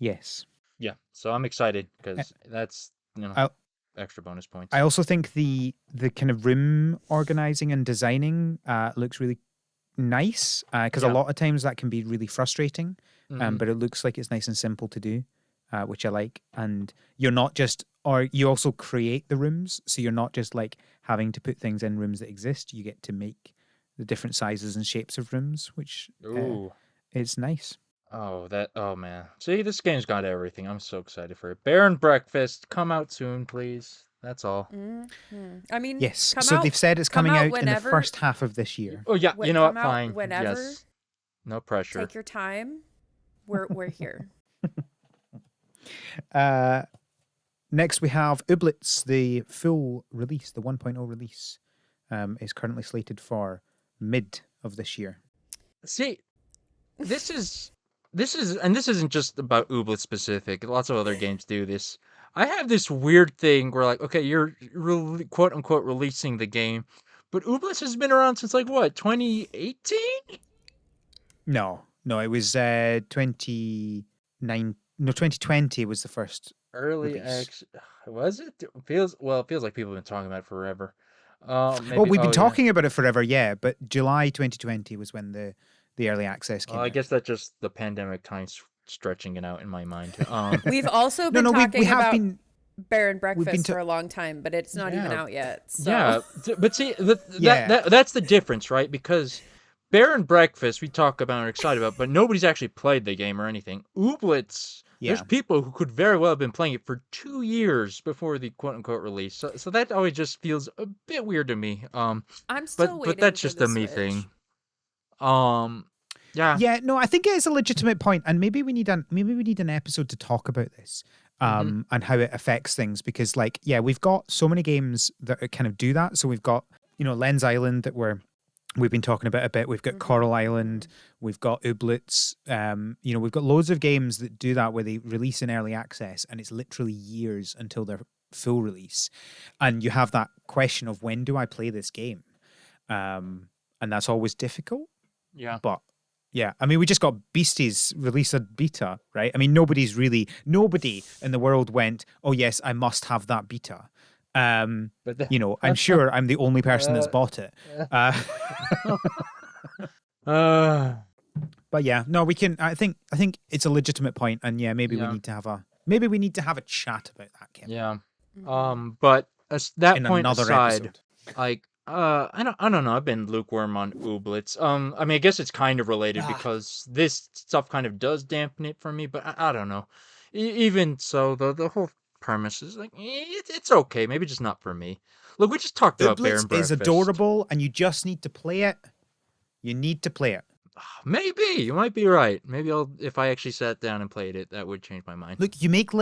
yes. yeah. So I'm excited Uh, because that's, I extra bonus points. I also think the kind of room organizing and designing looks really nice because a Yeah. lot of times that can be really frustrating, Hmm. but it looks like it's nice and simple to do, which I like. And you're not just, or you also create the rooms, so you're not just like having to put things in rooms that exist. You get to make the different sizes and shapes of rooms, which Ooh. is nice. Oh man. See, this game's got everything. I'm so excited for it. Bear and Breakfast, come out soon, please. That's all. I mean, Yes, so they've said it's come coming out out in the whenever, first half of this year. Oh yeah, you know come what? out Fine. whenever. Yes. No pressure. Take your time. We're here. Uh, Next, we have Ooblets, the full release, the 1.0 release, is currently slated for mid of this year. See, this is and this isn't just about Ooblet specific. Lots of other games do this. I have this weird thing where like, okay, you're quote unquote releasing the game, but Ooblets has been around since like what, 2018? No, it was 29. No, 2020 was the first Early release. X, was it? It feels like people have been talking about it forever. Well, Maybe. we've been Oh yeah. talking about it forever, yeah, but July 2020 was when the early access Well, came I out. guess that's just the pandemic time stretching it out in my mind. We've also No, been no, we talking have about been Bear and we've been Breakfast to for a long time, but it's not even Yeah, out yet. So, yeah, but see, yeah, that's the difference, right? Because Bear and Breakfast we talk about and are excited about, but nobody's actually played the game or anything. Ooblets, there's yeah. people who could very well have been playing it for 2 years before the quote unquote release. So that always just feels a bit weird to me. I'm still But waiting that's for just the a me Switch. thing. Um, yeah. Yeah, no, I think it is a legitimate point, and maybe we need an episode to talk about this, Mm-hmm. and how it affects things because, like, yeah, we've got so many games that kind of do that. So we've got Lens Island that we've been talking about a bit. We've got Mm-hmm, Coral mm-hmm. Island. We've got Ooblets. We've got loads of games that do that where they release in early access, and it's literally years until their full release, and you have that question of when do I play this game, and that's always difficult. Yeah. But yeah, I mean, we just got Beasties release a beta, right? I mean, nobody in the world went, "Oh yes, I must have that beta." But the, I'm sure I'm the only person that's uh, bought it. Uh, uh, but yeah, no, we can. I think it's a legitimate point, and yeah, yeah. maybe we need to have a chat about that, Kevin, Yeah. Mm-hmm. But that in point another aside, episode. like, I don't know. I've been lukewarm on Ooblets. I mean, I guess it's kind of related Ah, because this stuff kind of does dampen it for me. But I don't know. Even so, the whole premise is like, it's okay. Maybe just not for me. Look, we just talked about Bear Ooblets and is Breakfast. adorable, and you just need to play it. You need to play it. Maybe you might be right. Maybe if I actually sat down and played it, that would change my mind. Look, you make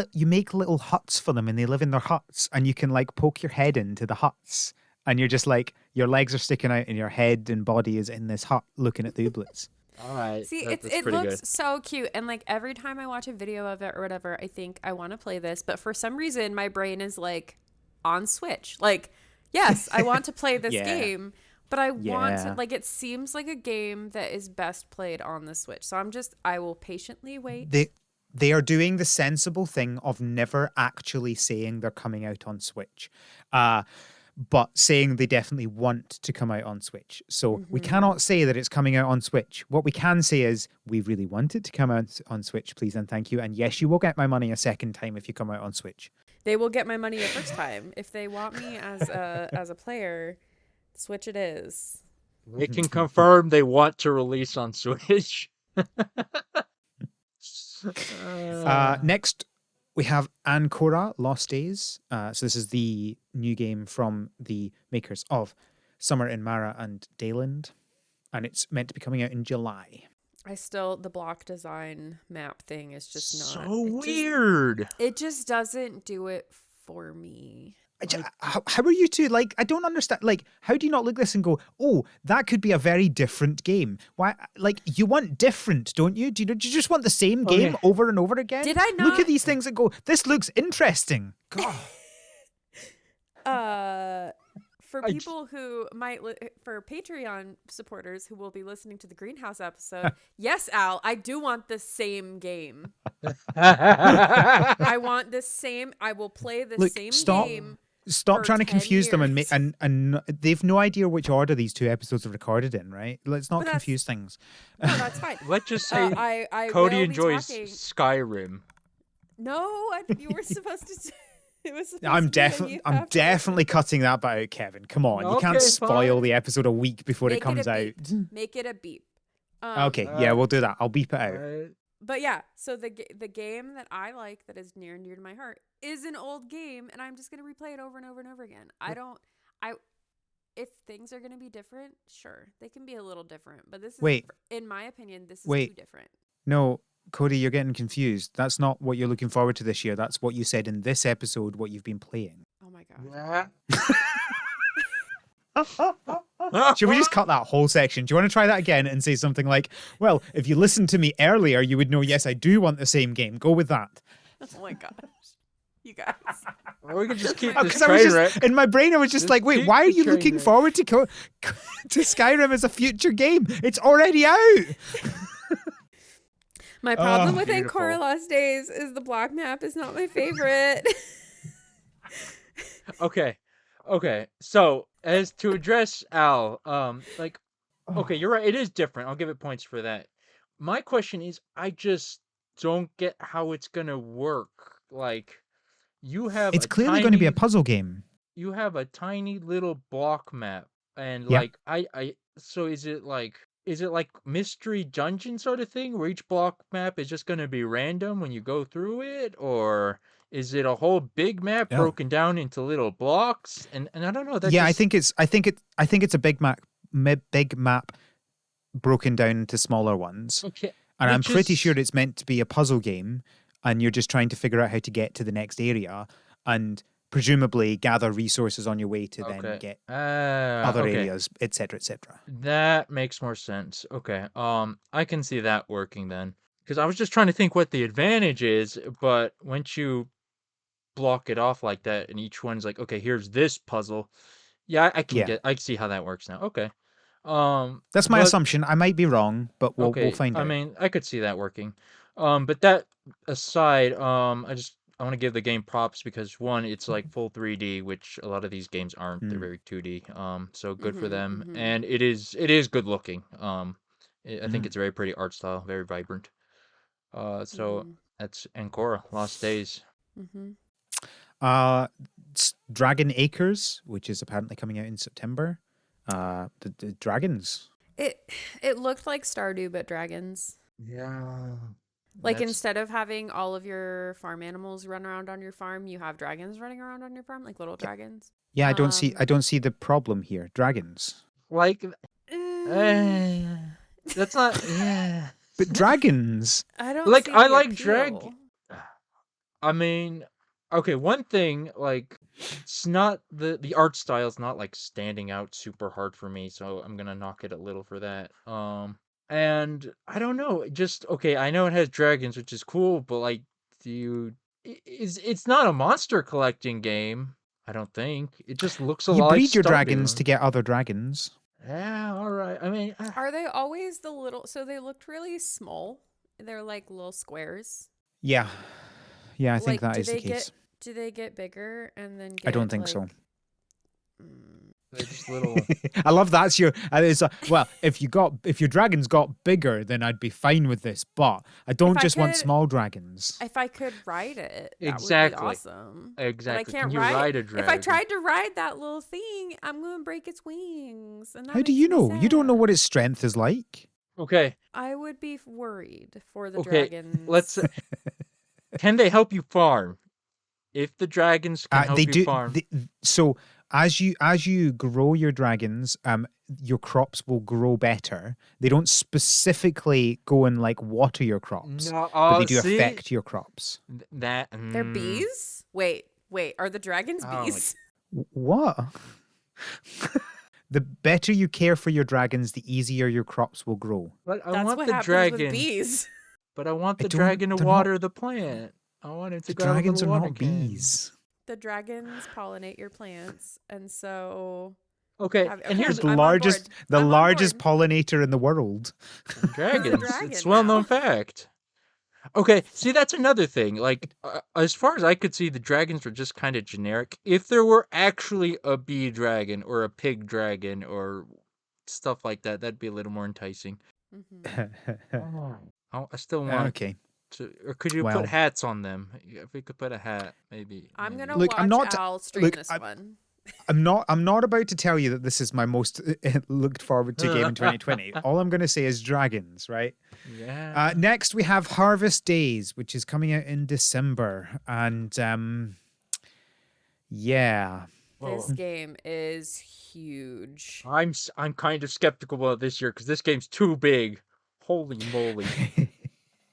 little huts for them, and they live in their huts, and you can like poke your head into the huts, and you're just like your legs are sticking out, and your head and body is in this hut looking at the ooblets. All right. See, that's it pretty looks good. so cute, and like every time I watch a video of it or whatever, I think I want to play this, but for some reason my brain is like on Switch. Like, yes, I want to play this Yeah. game, but I want to Yeah. like it seems like a game that is best played on the Switch. So I will patiently wait. They are doing the sensible thing of never actually saying they're coming out on Switch, but saying they definitely want to come out on Switch. So we cannot say that it's coming out on Switch. What we can say is we really want it to come out on Switch, please and thank you. And yes, you will get my money a second time if you come out on Switch. They will get my money the first time. If they want me as a player, Switch it is. They can confirm they want to release on Switch. Next, we have Ancora Lost Days. So this is the new game from the makers of Summer in Mara and Dayland. And it's meant to be coming out in July. The block design map thing is just not so weird. It just doesn't do it for me. How are you two? Like, I don't understand. Like, how do you not look at this and go, oh, that could be a very different game? Why? Like, you want different, don't you? Do you just want the same game over and over again? Did I not look at these things and go, this looks interesting? God. For people who might, for Patreon supporters who will be listening to the Greenhouse episode, yes, Al, I do want the same game. I want the same. I will play the same game. Stop trying to 10 confuse them years. and they've no idea which order these two episodes are recorded in, right? Let's not confuse things. No, that's fine. Let's just say I Cody will enjoys be talking... Skyrim. No, you were supposed to. It was I'm definitely cutting that bit out, Kevin. Come on, you can't spoil the episode a week before it comes out. Make it a beep. Okay, yeah, we'll do that. I'll beep it out. But yeah, so the game that I like that is near and dear to my heart is an old game, and I'm just gonna replay it over and over and over again. If things are gonna be different, sure, they can be a little different, but this is, in my opinion, this is too different. No, Cody, you're getting confused. That's not what you're looking forward to this year. That's what you said in this episode, what you've been playing. Oh my god. Should we just cut that whole section? Do you want to try that again and say something like, well, if you listened to me earlier, you would know, yes, I do want the same game. Go with that. Oh my gosh. You guys. Or we can just keep this train wreck. In my brain, I was just like, wait, why are you looking forward to Skyrim as a future game? It's already out. My problem with Ancora Lost Days is the block map is not my favorite. Okay. So, as to address Al, okay, you're right. It is different. I'll give it points for that. My question is, I just don't get how it's gonna work. Like, it's clearly going to be a puzzle game. You have a tiny little block map, and so is it like mystery dungeon sort of thing where each block map is just going to be random when you go through it, or is it a whole big map broken down into little blocks? And I don't know. I think it's a big map broken down into smaller ones. Okay. And I'm pretty sure it's meant to be a puzzle game, and you're just trying to figure out how to get to the next area and presumably gather resources on your way to then get other areas, etc., etc. That makes more sense. Okay. I can see that working then. Because I was just trying to think what the advantage is, but once you block it off like that and each one's like, okay, here's this puzzle. Yeah, I see how that works now. Okay. That's my assumption. I might be wrong, but we'll find out. I mean, I could see that working. But that aside, I want to give the game props because one, it's like full 3D, which a lot of these games aren't. They're very 2D. So good for them, and it is good looking. I think it's a very pretty art style, very vibrant. So that's Ancora Lost Days. Dragon Acres, which is apparently coming out in September. The dragons. It looked like Stardew but dragons. Yeah. Like That's instead of having all of your farm animals run around on your farm, you have dragons running around on your farm, like little dragons. Yeah, Um, I don't see the problem here. Dragons. like, eh, eh, that's not. Yeah. But dragons. I don't Like see I the like drag. appeal. I mean, okay. One thing, like, it's not the art style is not like standing out super hard for me, so I'm gonna knock it a little for that. And I don't know, just okay. I know it has dragons, which is cool, but like, do you? It's not a monster collecting game. I don't think it just looks a You lot like breed your dragons Stardew. to get other dragons. Yeah, all right. I mean, Are they always the little? So they looked really small. They're like little squares. Yeah. Yeah, I think Like, that is the case. do they get bigger and then I don't get think so. like? Mm, they're just little. I love that's your. It's well, if your dragons got bigger, then I'd be fine with this. But I don't I just want could- small dragons. If I could ride it, that would Exactly. be awesome. But I Exactly. can't Can you ride. ride a If I dragon? tried to ride that little thing, I'm going to break its wings. And that How do makes you me know? You don't know sad. what its strength is like. Okay. I would be worried for the Okay. dragons. Let's. Can they help you farm? If the dragons can help They you do. farm, So as you grow your dragons, your crops will grow better. They don't specifically go and like water your crops, no. but they do See affect your crops. that. They're bees? Wait. Are the dragons Oh my- bees? What? The better you care for your dragons, the easier your crops will grow. But I That's want what the happens dragon. with bees. But I want I the don't- dragon to they're not- water the plant. I want it to The go have a dragons are little water not can. bees. The dragons pollinate your plants, and so Okay, Have- and okay, here's The I'm on largest, board. the I'm on largest board. pollinator in the world. dragons. dragon It's well-known now. fact. Okay, see that's another thing. Like, as far as I could see, the dragons were just kind of generic. If there were actually a bee dragon or a pig dragon or stuff like that, that'd be a little more enticing. Mhm. I still want Okay. to, or could you Well. put hats on them? If we could put a hat, maybe. I'm maybe. gonna Look, watch I'm not- Al stream look, this one. I'm not about to tell you that this is my most looked forward to game in 2020. All I'm going to say is dragons, right? Yeah. Next we have Harvest Days, which is coming out in December, and yeah, This game is huge. I'm kind of skeptical about this year because this game's too big. Holy moly!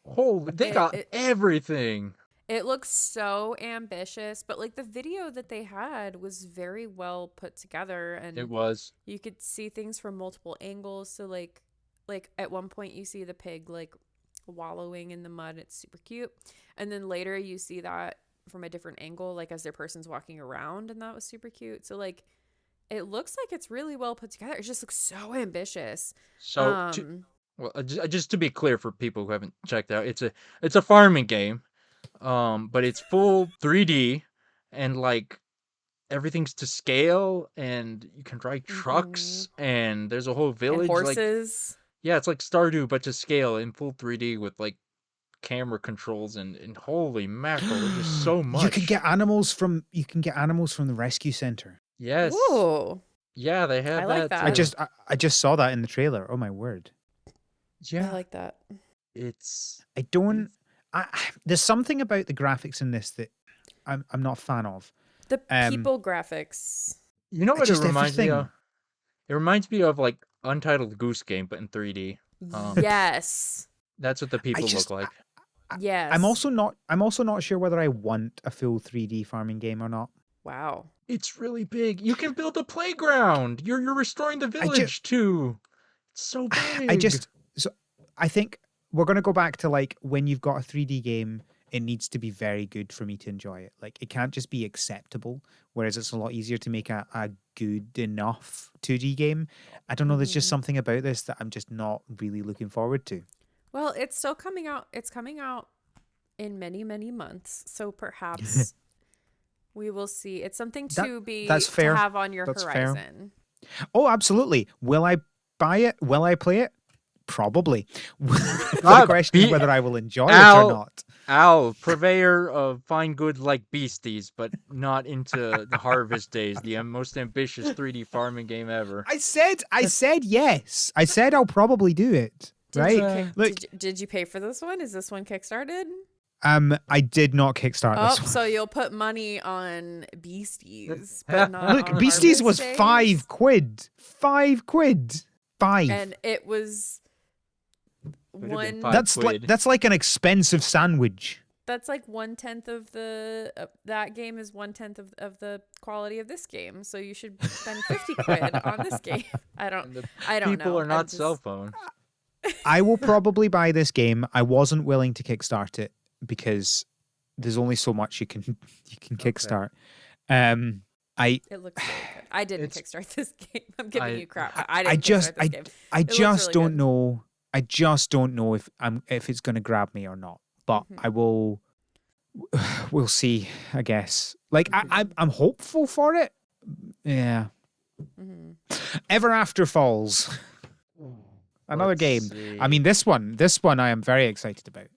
Holy, they got It- everything. It looks so ambitious, but like the video that they had was very well put together, and It was. you could see things from multiple angles. So like at one point you see the pig like wallowing in the mud. It's super cute, and then later you see that from a different angle, like as their person's walking around, and that was super cute. So like it looks like it's really well put together. It just looks so ambitious. So, well, just to be clear for people who haven't checked out, it's a farming game, but it's full 3D, and like everything's to scale, and you can drive trucks, and there's a whole And village. Like, horses. yeah, it's like Stardew, but to scale in full 3D with like camera controls and holy mackerel, there's just so much. you can get animals from the rescue center. Yes. Ooh. Yeah, they have I like that. that. too. I just saw that in the trailer. Oh my word! Yeah. I like that. It's I don't. There's something about the graphics in this that I'm not a fan of. The Um, people graphics. you know what it just reminds me of? everything. It reminds me of like Untitled Goose Game, but in 3D. Yes. That's what the people just- look like. Yes. I'm also not sure whether I want a full 3D farming game or not. Wow. It's really big. You can build a playground. You're restoring the village too. It's so big. I think we're gonna go back to like when you've got a 3D game, it needs to be very good for me to enjoy it. Like it can't just be acceptable. Whereas it's a lot easier to make a good enough 2D game. I don't know. There's just Mhm. something about this that I'm just not really looking forward to. Well, it's still coming out. It's coming out in many, many months. So perhaps we will see. It's something to that's fair. to have on your That's fair. horizon. Oh, absolutely. Will I buy it? Will I play it? Probably. The Ah, question is be- whether I will enjoy it Al- or not. Al, purveyor of fine goods like beasties, but not into the Harvest Days, the most ambitious 3D farming game ever. I said yes. I said I'll probably do it. right? Look, Did you pay for this one? Is this one kickstarted? I did not kickstart Oh, this one. so you'll put money on Beasties, but not Look, on Beasties was Harvest Days? £5. £5. 5. And it was Would have been one. £5. That's like an expensive sandwich. That's like 1/10 of the that game is 1/10 of the quality of this game. So you should spend 50 quid on this game. I don't know. People are not cell phones. I will probably buy this game. I wasn't willing to kickstart it because there's only so much you can kickstart. It looks really good. I didn't kickstart this game. I'm giving you crap. But I didn't kickstart this game. I just really don't good. know. I just don't know if it's going to grab me or not. But I will. We'll see. I guess. Like I'm hopeful for it. Yeah. Ever After Falls. Another game. I mean, this one I am very excited about.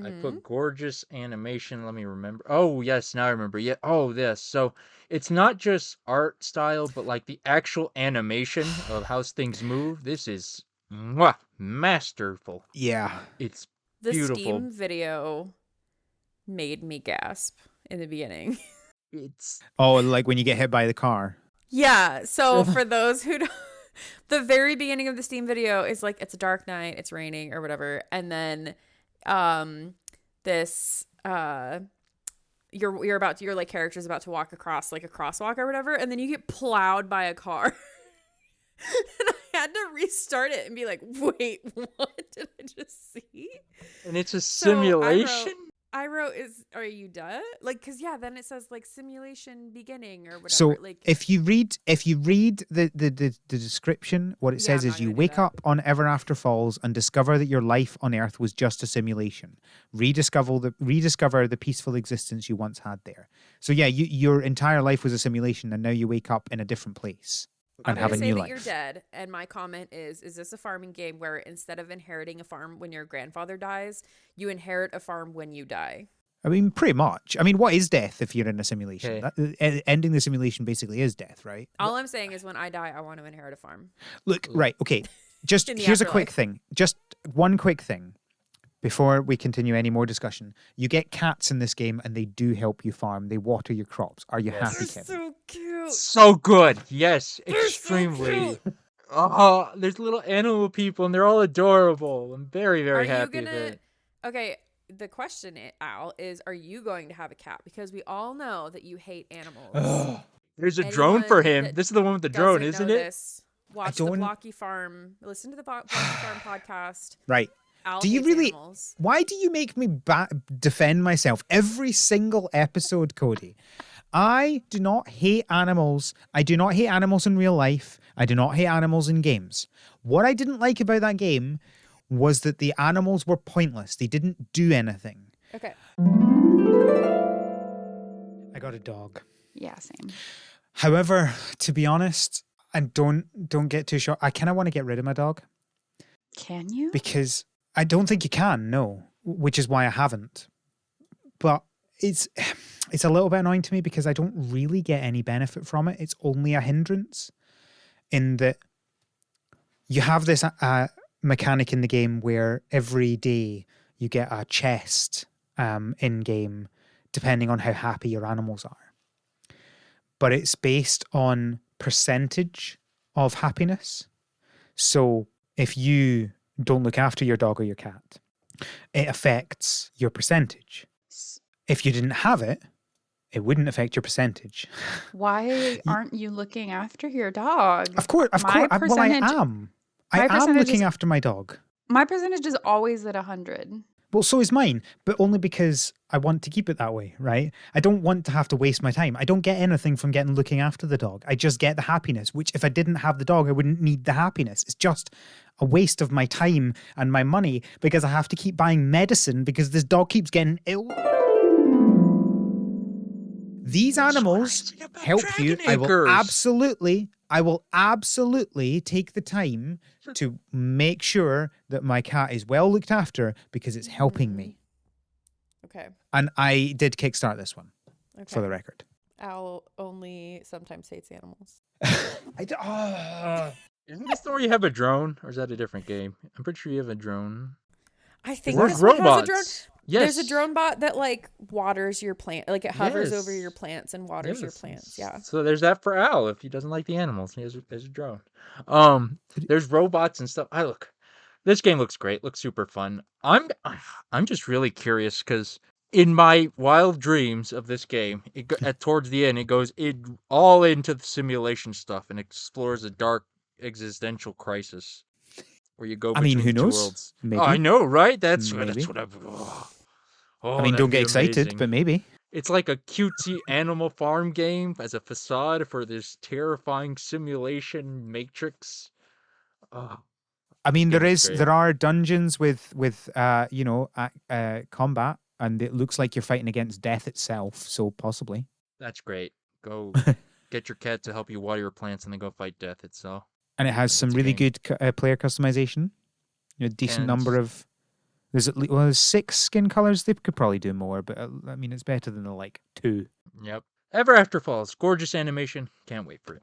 I put gorgeous animation. Let me remember. Oh, yes, now I remember. Yeah. Oh, this. So it's not just art style, but like the actual animation of how things move. This is masterful. Yeah. It's The beautiful. Steam video made me gasp in the beginning. It's like when you get hit by the car. Yeah. So for those who don't, the very beginning of the Steam video is like it's a dark night, it's raining or whatever, and then this your like character's about to walk across like a crosswalk or whatever, and then you get plowed by a car. And I had to restart it and be like, wait, what did I just see? and it's a So simulation. I wrote, are you done? Like, cause yeah, then it says like simulation beginning or whatever. So like, if you read the description, what it says I'm is not you gonna do wake that. up on Ever After Falls and discover that your life on Earth was just a simulation. Rediscover the peaceful existence you once had there. So yeah, your entire life was a simulation, and now you wake up in a different place and I'm have a gonna say new that life. you're dead, and my comment is this a farming game where instead of inheriting a farm when your grandfather dies, you inherit a farm when you die? I mean, pretty much. I mean, what is death if you're in a simulation? Okay. Ending the simulation basically is death, right? All I'm saying is when I die, I want to inherit a farm. Look, right, okay. Just In the here's a quick afterlife. thing. Just one quick thing before we continue any more discussion. You get cats in this game and they do help you farm. They water your crops. Are you happy, They're Kevin? so cute. So good. Yes, They're so extremely. cute. Oh, there's little animal people, and they're all adorable. I'm very, Are very you happy gonna? that. Okay, the question, Al, is: are you going to have a cat? Because we all know that you hate animals. There's a drone for Anyone him. that This is the one with the drone, Doesn't isn't know it? this, watch the don't- Blocky Farm. Listen to the Blocky Farm podcast. Right. Al Do you hates really? animals. Why do you make me defend myself every single episode, Cody? I do not hate animals. I do not hate animals in real life. I do not hate animals in games. What I didn't like about that game was that the animals were pointless. They didn't do anything. Okay. I got a dog. Yeah, same. However, to be honest, and don't get too short. I kind of want to get rid of my dog Can you? because I don't think you can. No, which is why I haven't. But it's a little bit annoying to me because I don't really get any benefit from it. It's only a hindrance in that you have this mechanic in the game where every day you get a chest in game, depending on how happy your animals are. But it's based on percentage of happiness. So if you don't look after your dog or your cat, it affects your percentage. If you didn't have it, it wouldn't affect your percentage. Why aren't you looking after your dog? Of course. My Well, I percentage- am. I my am percentage looking is- after my dog. My percentage is always at 100. Well, so is mine, but only because I want to keep it that way, right? I don't want to have to waste my time. I don't get anything from looking after the dog. I just get the happiness, which if I didn't have the dog, I wouldn't need the happiness. It's just a waste of my time and my money because I have to keep buying medicine because this dog keeps getting ill. These animals help you. I will absolutely take the time to make sure that my cat is well looked after because it's helping me. Okay. And I did kickstart this one, Okay. for the record. Al only sometimes hates animals. Isn't this the where you have a drone, or is that a different game? I'm pretty sure you have a drone. I think There's this one has a drone. robots. Yes. There's a drone bot that like waters your plant, like it hovers over your Yes. plants and waters your Yes. plants. Yeah. So there's that for Al if he doesn't like the animals. He has a drone. There's robots and stuff. This game looks great. Looks super fun. I'm just really curious because in my wild dreams of this game, towards the end, it goes all into the simulation stuff and explores a dark existential crisis where you go I mean, between who the two knows? worlds. Maybe. Oh, I know, right? That's Maybe. what I've. I mean, don't get excited, but maybe. It's like a cutesy Animal Farm game as a facade for this terrifying simulation matrix. Oh, I mean, game looks great. there are dungeons with combat, and it looks like you're fighting against death itself. So possibly. That's great. Go get your cat to help you water your plants, and then go fight death itself. And it has some really good player customization. A decent number of. There's 6 skin colors. They could probably do more, but I mean, it's better than the 2. Yep. Ever After Falls, gorgeous animation. Can't wait for it.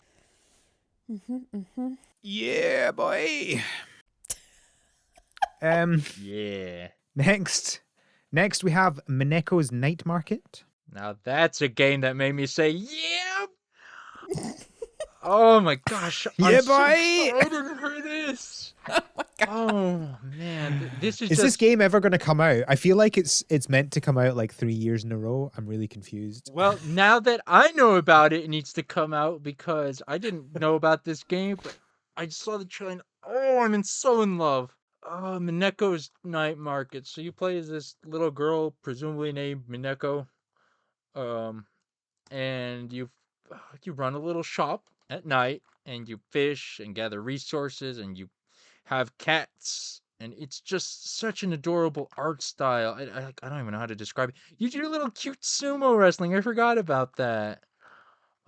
Yeah, boy. Yeah. Next we have Mineko's Night Market. Now that's a game that made me say, yeah. Oh my gosh. Yeah, I'm so boy. excited for this. Oh man. This Is this game ever going to come out? I feel like it's meant to come out 3 years in a row. I'm really confused. Well, now that I know about it, it needs to come out because I didn't know about this game, but I just saw the trailer and I'm so in love. Oh, Mineko's Night Market. So you play as this little girl, presumably named Mineko. And you run a little shop at night and you fish and gather resources and you have cats and it's just such an adorable art style. I don't even know how to describe it. You do little cute sumo wrestling. I forgot about that.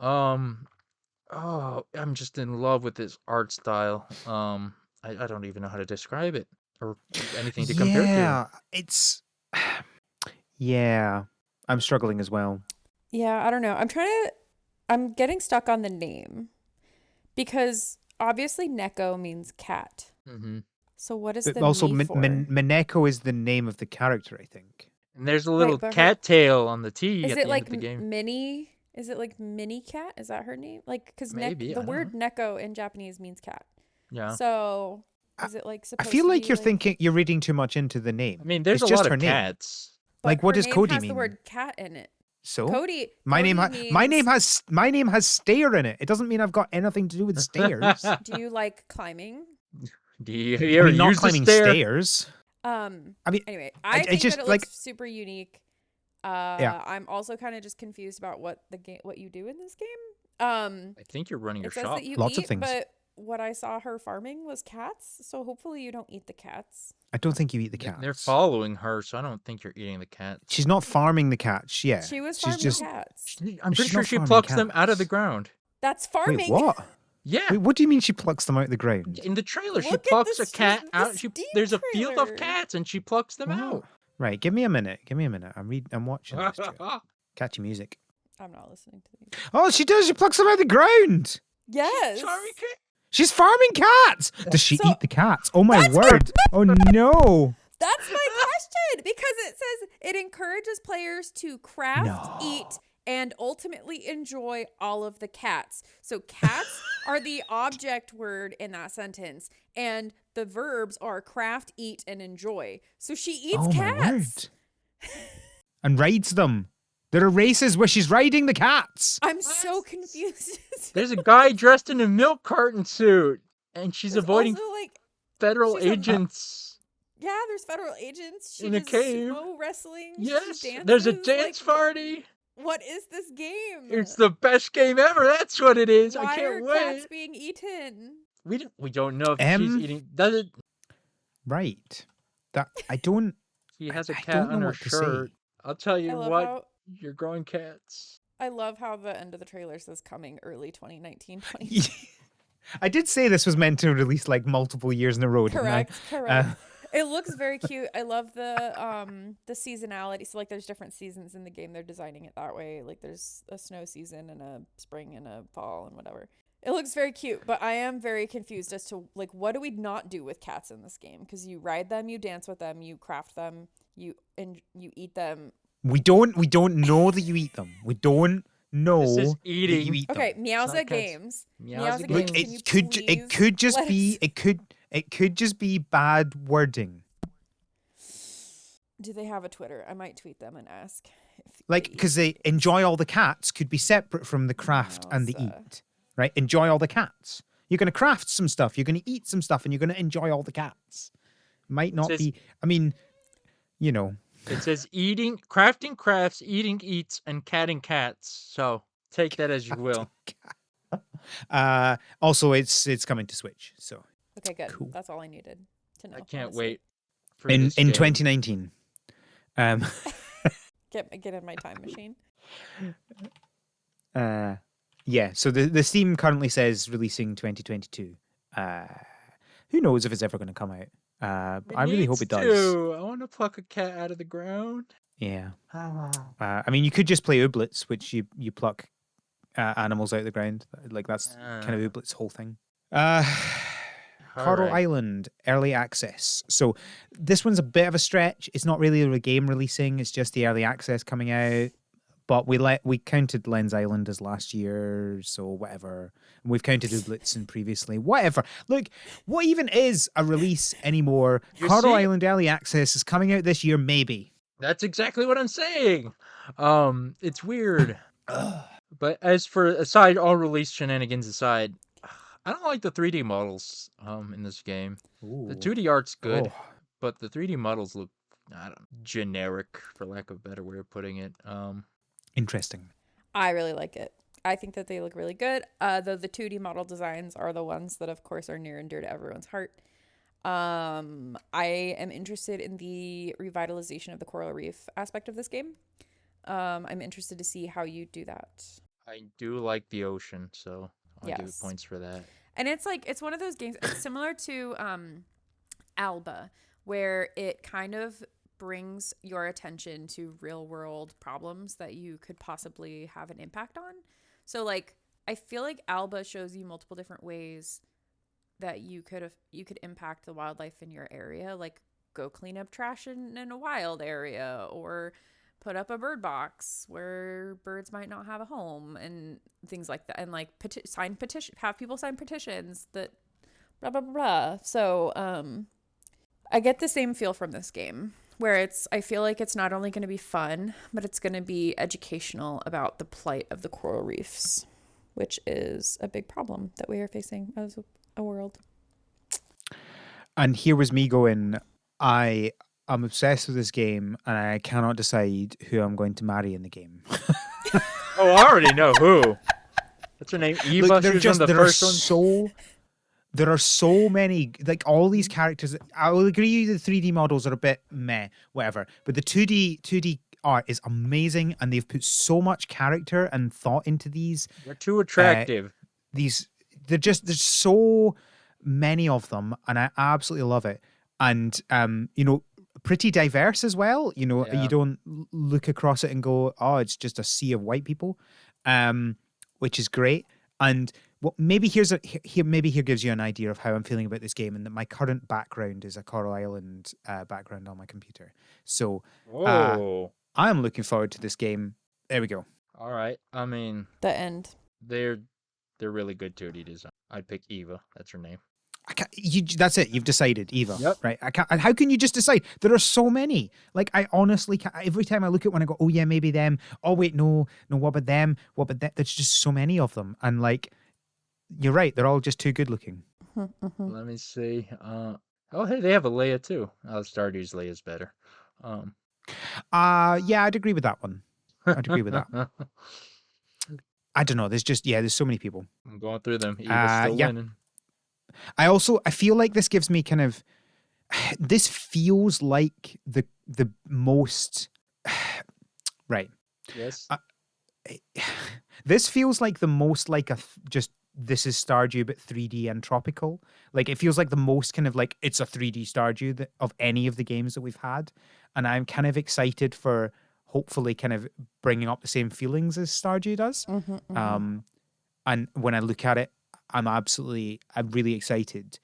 I'm just in love with this art style. I don't even know how to describe it or anything to compare to. Yeah, it's yeah. I'm struggling as well. Yeah, I don't know. I'm getting stuck on the name because obviously Neko means cat. Mm-hmm. So what is But the also, me for? Mineko is the name of the character, I think. And there's a little but cat tail on the T Is at it the like end of the game. Minnie? Is it like Mini Cat? Is that her name? Like, because Maybe, I the don't word Neko in Japanese means cat. Yeah. So is it like I supposed feel to like be, you're you're reading too much into the name. I mean, there's It's a just lot her of name. cats. But what her does name Codey has mean? the word cat in it. So Codey. my name means, my name has stair in it. It doesn't mean I've got anything to do with stairs. Do you like climbing? Do you I ever mean, not use the climbing stair? stairs. I mean, anyway, I think just, that it looks super unique. Yeah. I'm also kind of just confused about what you do in this game. I think you're running your It says shop. that you Lots of eat, things. but what I saw her farming was cats. So hopefully you don't eat the cats. I don't think you eat the cats. They're following her, so I don't think you're eating the cats. She's not farming the cats. Yeah, She was she's farming just. cats. I'm pretty She's sure not she farming plucks them out of the cats. ground. That's farming. Wait, what? Yeah. Wait, what do you mean she plucks them out of the ground? In the trailer, she Look at plucks the a cat Steam- out. the There's a Steam field of trailer. cats, and she plucks them What? out. Right, give me a minute. I'm watching this. Stuart. Catchy music. I'm not listening to these. Oh, she does. She plucks them out of the ground. Yes. Sorry, cat. She's farming cats. Does she So- eat the cats? Oh my That's word! Oh no! That's my question because it says it encourages players to craft, No. eat, and ultimately enjoy all of the cats. So cats are the object word in that sentence, and the verbs are craft, eat, and enjoy. So she eats Oh my cats. word! And rides them. There are races where she's riding the cats. I'm so confused. There's a guy dressed in a milk carton suit, and she's There's avoiding also, like, federal she's a- agents. yeah, there's federal agents. She In a does cave. sumo wrestling. she Yes, dances, there's a dance like, party. What is this game? It's the best game ever. That's what it is. Why I can't are wait. cats being eaten? We don't know if she's eating. Does it? Right. That I don't. She has a I cat don't know on her what to shirt. say. I'll tell I you love what. how You're growing cats. I love how the end of the trailer says coming early 2019. I did say this was meant to release multiple years in a row. Didn't I? Correct. It looks very cute. I love the seasonality. So there's different seasons in the game. They're designing it that way. Like there's a snow season and a spring and a fall and whatever. It looks very cute, but I am very confused as to like what do we not do with cats in this game? Because you ride them, you dance with them, you craft them, you eat them. We don't know that you eat them. We don't This is know that eating. you eat them. Okay, It's Meowza not cats. Games. Meowza Meowza Games. Games. Look, Can you it please could just let be us- it could just be bad wording. Do they have a Twitter? I might tweet them and ask. If Like, they because use they enjoy all the cats could be separate from the craft and the Meowza. eat, right? Enjoy all the cats. You're going to craft some stuff, you're going to eat some stuff, and you're going to enjoy all the cats. Might not says- be, I mean, you know. It says eating, crafting crafts, eating eats, and catting cats. So take that as you will. Also, it's coming to Switch, so Okay, good. Cool. That's all I needed to know. I can't honestly. wait for in this game. 2019. Get in my time machine. Yeah, so the Steam currently says releasing 2022. Who knows if it's ever going to come out? But I really hope it does. I want to pluck a cat out of the ground. Yeah. I mean, you could just play Ooblets, which you pluck animals out of the ground. Like that's kind of Ooblets' whole thing. Coral Alright. Island early access. So this one's a bit of a stretch. It's not really a game releasing. It's just the early access coming out. But we counted Lens Island as last year, so whatever. And we've counted Ooblets in previously. Whatever. Look, what even is a release anymore? You Coral see? Island early access is coming out this year, maybe. That's exactly what I'm saying. It's weird. But as for aside, all release shenanigans aside, I don't like the 3D models in this game. The 2D art's good, Oh. but the 3D models look generic, for lack of a better way of putting it. Interesting. I really like it. I think that they look really good. Though the 2D model designs are the ones that, of course, are near and dear to everyone's heart. I am interested in the revitalization of the coral reef aspect of this game. I'm interested to see how you do that. I do like the ocean, so I'll give it Yes. points for that. And it's like, it's one of those games, it's similar to Alba, where it kind of brings your attention to real world problems that you could possibly have an impact on. So like, I feel like Alba shows you multiple different ways that you could impact the wildlife in your area, like go clean up trash in a wild area, or put up a bird box where birds might not have a home and things like that, and like have people sign petitions that blah blah blah blah. So I get the same feel from this game, where I feel like it's not only going to be fun, but it's going to be educational about the plight of the coral reefs, which is a big problem that we are facing as a world. And here was me going, I'm obsessed with this game and I cannot decide who I'm going to marry in the game. Oh, I already know who. What's her name? Eva. Look, She was on the first one. There are so many, like all these characters. I will agree the 3D models are a bit meh, whatever. But the 2D art is amazing, and they've put so much character and thought into these. They're too attractive. There's so many of them, and I absolutely love it. And pretty diverse as well. Yeah. You don't look across it and go, oh, it's just a sea of white people, which is great. And maybe here gives you an idea of how I'm feeling about this game, and that my current background is a Coral Island background on my computer. So Whoa. I am looking forward to this game. There we go. All right. I mean, The end. they're really good 2D design. I'd pick Eva. That's her name. That's it. You've decided, Eva. Yep. Right. How can you just decide? There are so many. Like, I honestly can't. Every time I look at one, I go, oh yeah, maybe them. Oh wait, no. What about them? What about that? There's just so many of them, and like, you're right. They're all just too good looking. Let me see. Oh, hey, they have a Leia too. Stardew's Leia's better. Yeah, I'd agree with that one. I'd agree with that. I don't know. There's so many people. I'm going through them. Eva's still yeah. winning. I feel like this gives me kind of, this feels like the most, right. Yes. This feels like the most like just this is Stardew but 3D and tropical. Like it feels like the most kind of like it's a 3D Stardew of any of the games that we've had, and I'm kind of excited for hopefully kind of bringing up the same feelings as Stardew does. And when I look at it, I'm really excited.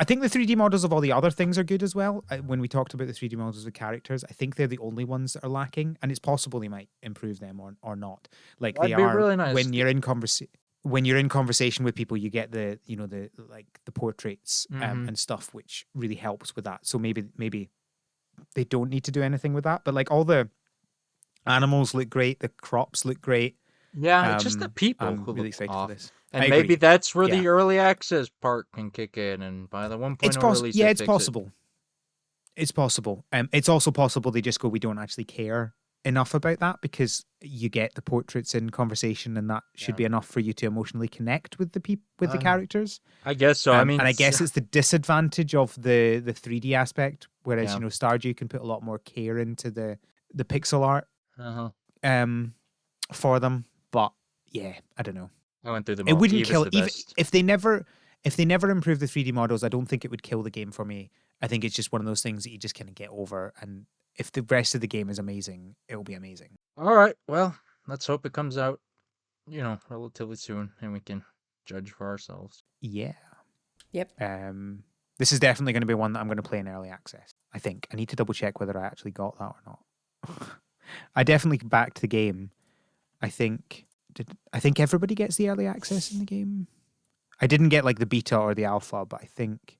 I think the 3D models of all the other things are good as well. When we talked about the 3D models of characters, I think they're the only ones that are lacking, and it's possible they might improve them or not. Like That'd they be are really nice. when you're in conversation with people, you get the the portraits Mhm. and stuff, which really helps with that. So maybe they don't need to do anything with that, but like all the animals look great, the crops look great. Yeah, it's just the people I'm who really look excited for off. this. And I maybe agree. that's where Yeah. the early access part can kick in, and by the 1.0 release, they It's fix it. possible. It's possible. It's also possible they just go, we don't actually care enough about that because you get the portraits in conversation, and that should Yeah. be enough for you to emotionally connect with the the characters. I guess so. I mean, and I guess it's the disadvantage of the 3D aspect, whereas Yeah. Stardew can put a lot more care into the pixel art Uh-huh. for them. But yeah, I don't know. I went through them It all. wouldn't Eva's kill the even best. if they never improve the 3D models. I don't think it would kill the game for me. I think it's just one of those things that you just kind of get over. And if the rest of the game is amazing, it'll be amazing. All right. Well, let's hope it comes out, relatively soon, and we can judge for ourselves. Yeah. Yep. This is definitely going to be one that I'm going to play in early access. I think I need to double check whether I actually got that or not. I definitely backed the game. I think everybody gets the early access in the game. I didn't get like the beta or the alpha, but I think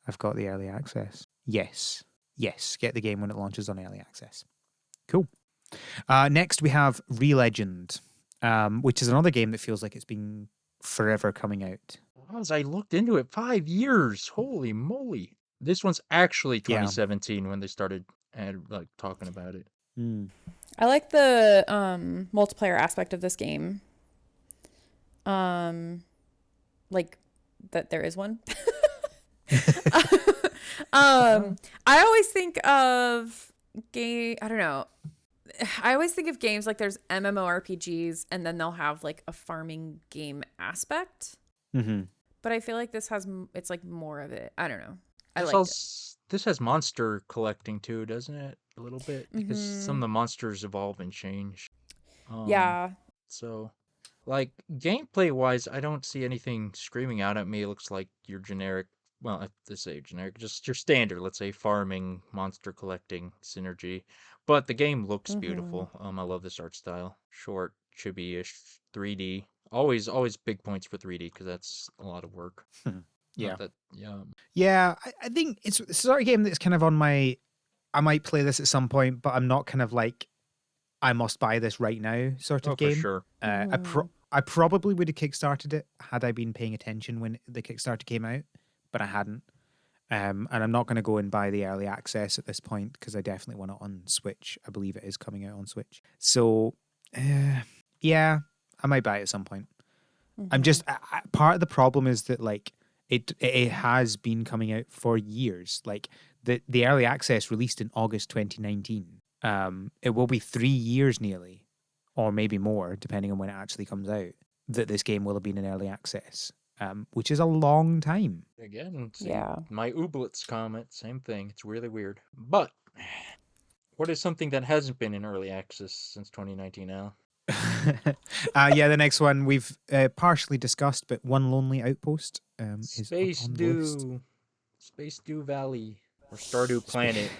I've got the early access. Yes, get the game when it launches on early access. Cool. Next we have Re-Legend, which is another game that feels like it's been forever coming out. As I looked into it, 5 years. Holy moly! This one's actually Yeah. 2017 when they started talking about it. I like the multiplayer aspect of this game. Like that there is one. I always think of I always think of games like there's MMORPGs and then they'll have like a farming game aspect. Mm-hmm. But I feel like this it's like more of it. I don't know. This has monster collecting too, doesn't it? A little bit, because some of the monsters evolve and change. Yeah. So, like, gameplay-wise, I don't see anything screaming out at me. It looks like your generic, well, I to say generic, just your standard, let's say, farming, monster collecting synergy. But the game looks beautiful. I love this art style. Short, chibi-ish, 3D. Always big points for 3D, because that's a lot of work. Yeah. Yeah. I think it's a sort of game that's kind of on my... I might play this at some point, but I'm not kind of like, I must buy this right now sort of game. For sure. I probably would have kickstarted it had I been paying attention when the Kickstarter came out, but I hadn't. And I'm not going to go and buy the early access at this point because I definitely want it on Switch. I believe it is coming out on Switch. So, yeah, I might buy it at some point. I'm just part of the problem is that like it has been coming out for years. Like the early access released in August 2019. It will be 3 years nearly, or maybe more, depending on when it actually comes out, that this game will have been in early access, which is a long time. Again, Yeah. My Ooblets comment, same thing. It's really weird. But what is something that hasn't been in early access since 2019 now? The next one we've partially discussed, but One Lonely Outpost is on the list. Space Dew Valley, or Stardew Planet,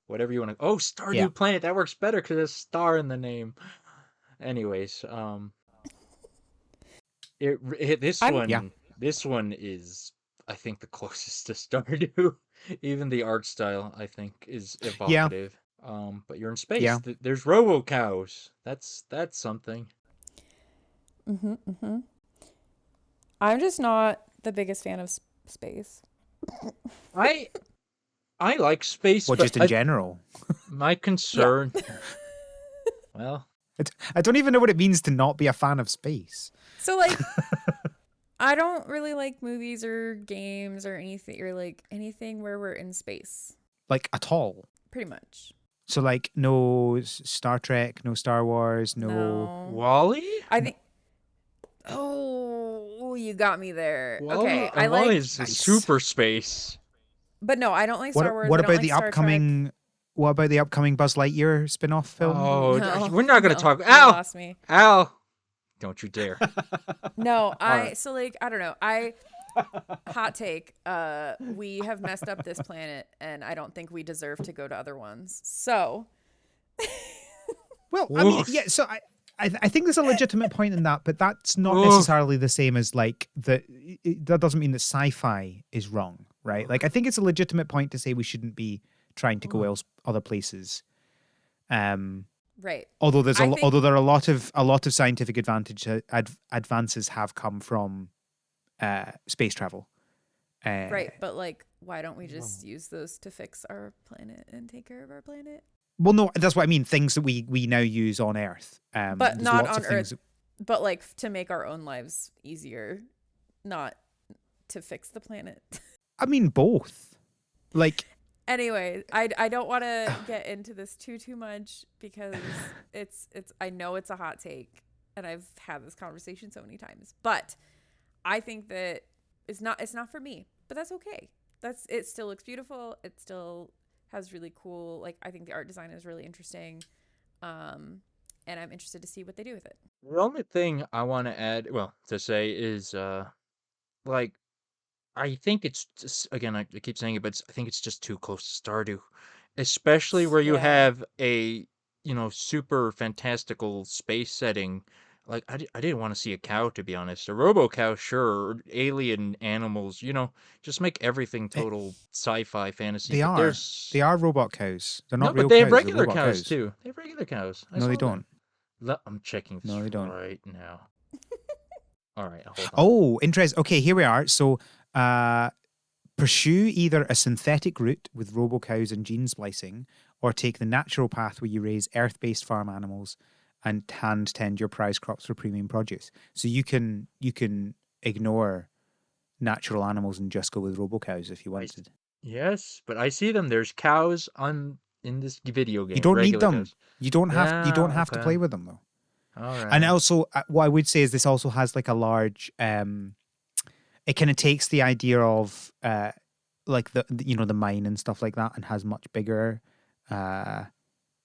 whatever you want to. Oh, Stardew Yeah. Planet, that works better because there's star in the name. Anyways, this one is, I think, the closest to Stardew. Even the art style, I think, is evocative. But you're in space. Yeah. There's robo cows. That's something. I'm just not the biggest fan of space. I like space, Well, but just in general. my concern. Well, I don't even know what it means to not be a fan of space. So like I don't really like movies or games or anything where we're in space. Like at all. Pretty much. So like no Star Trek, no Star Wars, no. Wall-E? I think. Oh, you got me there. Okay, I Wall-E like. is super space. But no, I don't like Star Wars. What I don't about like the Star upcoming? Trek. What about the upcoming Buzz Lightyear spin-off film? Oh, No, we're not gonna talk. you Al, lost me. Al, Don't you dare. No, right. so like I don't know. Hot take. We have messed up this planet, and I don't think we deserve to go to other ones. So, Well, I mean, yeah. Oof. So I think there's a legitimate point in that, but that's not Oof. necessarily the same as like that doesn't mean that sci-fi is wrong, right? Like I think it's a legitimate point to say we shouldn't be trying to go other places. right. Although I think although there are a lot of scientific advances have come from space travel. right, but like, why don't we just use those to fix our planet and take care of our planet? Well, no, that's what I mean. Things that we now use on Earth. But There's not lots on of things. Earth. But like to make our own lives easier, not to fix the planet. I mean, both. Like, Anyway, I don't want to get into this too much because it's I know it's a hot take and I've had this conversation so many times. But I think that it's not for me, but that's okay. It still looks beautiful. It still has really cool, like I think the art design is really interesting. And I'm interested to see what they do with it. The only thing I want to add, well, to say is, like, I think it's just, again, I keep saying it, but I think it's just too close to Stardew, especially where you Yeah. have a, super fantastical space setting. Like, I didn't want to see a cow, to be honest. A robo cow, sure, or alien animals, just make everything eh, total sci-fi fantasy. they But are. They there's are robot cows. They're no, not but real they have cows. They're regular robot cows cows. too. They have regular cows. I No, they saw that. don't. I'm checking No, this they don't. right now. All right, hold on. Oh, interest. Okay, here we are. So, pursue either a synthetic route with robo cows and gene splicing, or take the natural path where you raise earth-based farm animals and hand tend your prize crops for premium produce. So you can ignore natural animals and just go with robo cows if you I wanted. Yes, but I see them. There's cows on in this video You game, don't need regular them. cows. You don't Yeah, have to okay. play with them though. All And right. also, what I would say is this also has like a large. It kind of takes the idea of like the mine and stuff like that, and has much bigger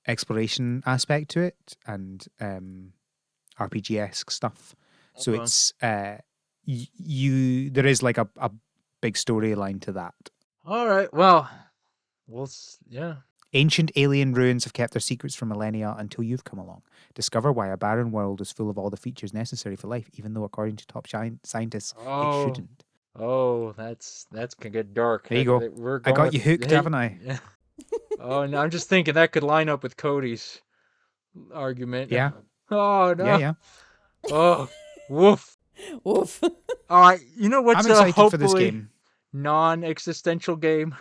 exploration aspect to it and RPG-esque stuff. So Okay. it's there is like a big storyline to that. All right. Well, yeah. Ancient alien ruins have kept their secrets for millennia until you've come along. Discover why a barren world is full of all the features necessary for life, even though, according to top scientists, it Oh, shouldn't. that's gonna get dark. There you go. We're I going got with you hooked, hey. haven't I? Oh, no, I'm just thinking that could line up with Cody's argument. Yeah, Oh yeah, no. yeah. Oh, woof. Woof. All right. You know I'm what's excited for this hopefully game. non-existential game?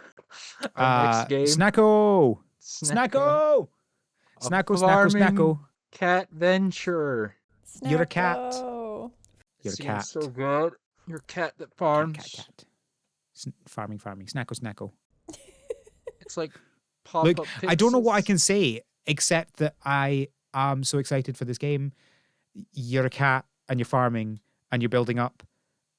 Our next game, Snacko! Snecko, Snacko! a Snacko, snacko, farming snacko. cat venture. You're a cat. Snacko. You're a Seems so cat. good. Your cat that Cat, cat, farms. cat. Farming, farming. Snacko, snacko. It's like Look, pop-up I don't know what I pixels. can say except that I am so excited for this game. You're a cat and you're farming and you're building up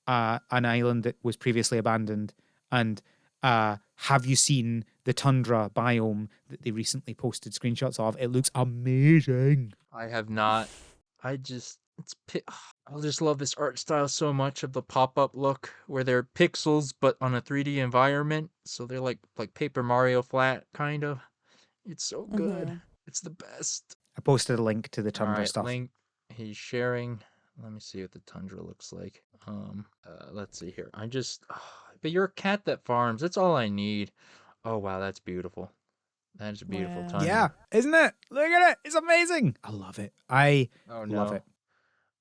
an island that was previously abandoned. And have you seen the tundra biome that they recently posted screenshots of? It looks amazing. I have not. I just love this art style so much of the pop-up look where they're pixels but on a 3D environment. So they're like Paper Mario flat kind of. It's so good. Mm-hmm. It's the best. I posted a link to the All tundra right, stuff. link. He's sharing. Let me see what the tundra looks like. Let's see here. But you're a cat that farms. That's all I need. Oh wow, that's beautiful. That is a beautiful Wow. Yeah, tundra. isn't it? Look at it. It's amazing. I love it. I Oh love no. it.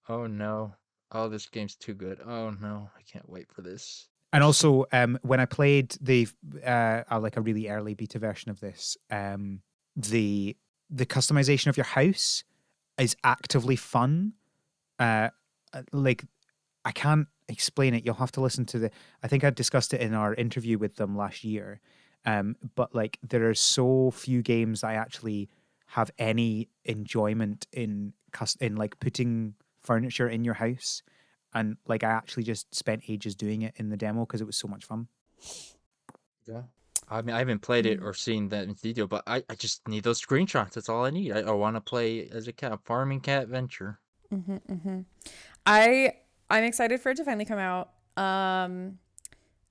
Oh no. Oh, this game's too good. Oh no, I can't wait for this. And also, when I played the like a really early beta version of this, the customization of your house is actively fun. Like I can't explain it. You'll have to listen to the. I think I discussed it in our interview with them last year. But like there are so few games that I actually have any enjoyment in like putting furniture in your house, and like I actually just spent ages doing it in the demo because it was so much fun. Yeah. I mean, I haven't played it or seen that in detail, but I just need those screenshots. That's all I need. I want to play as a cat, farming cat venture. I'm excited for it to finally come out.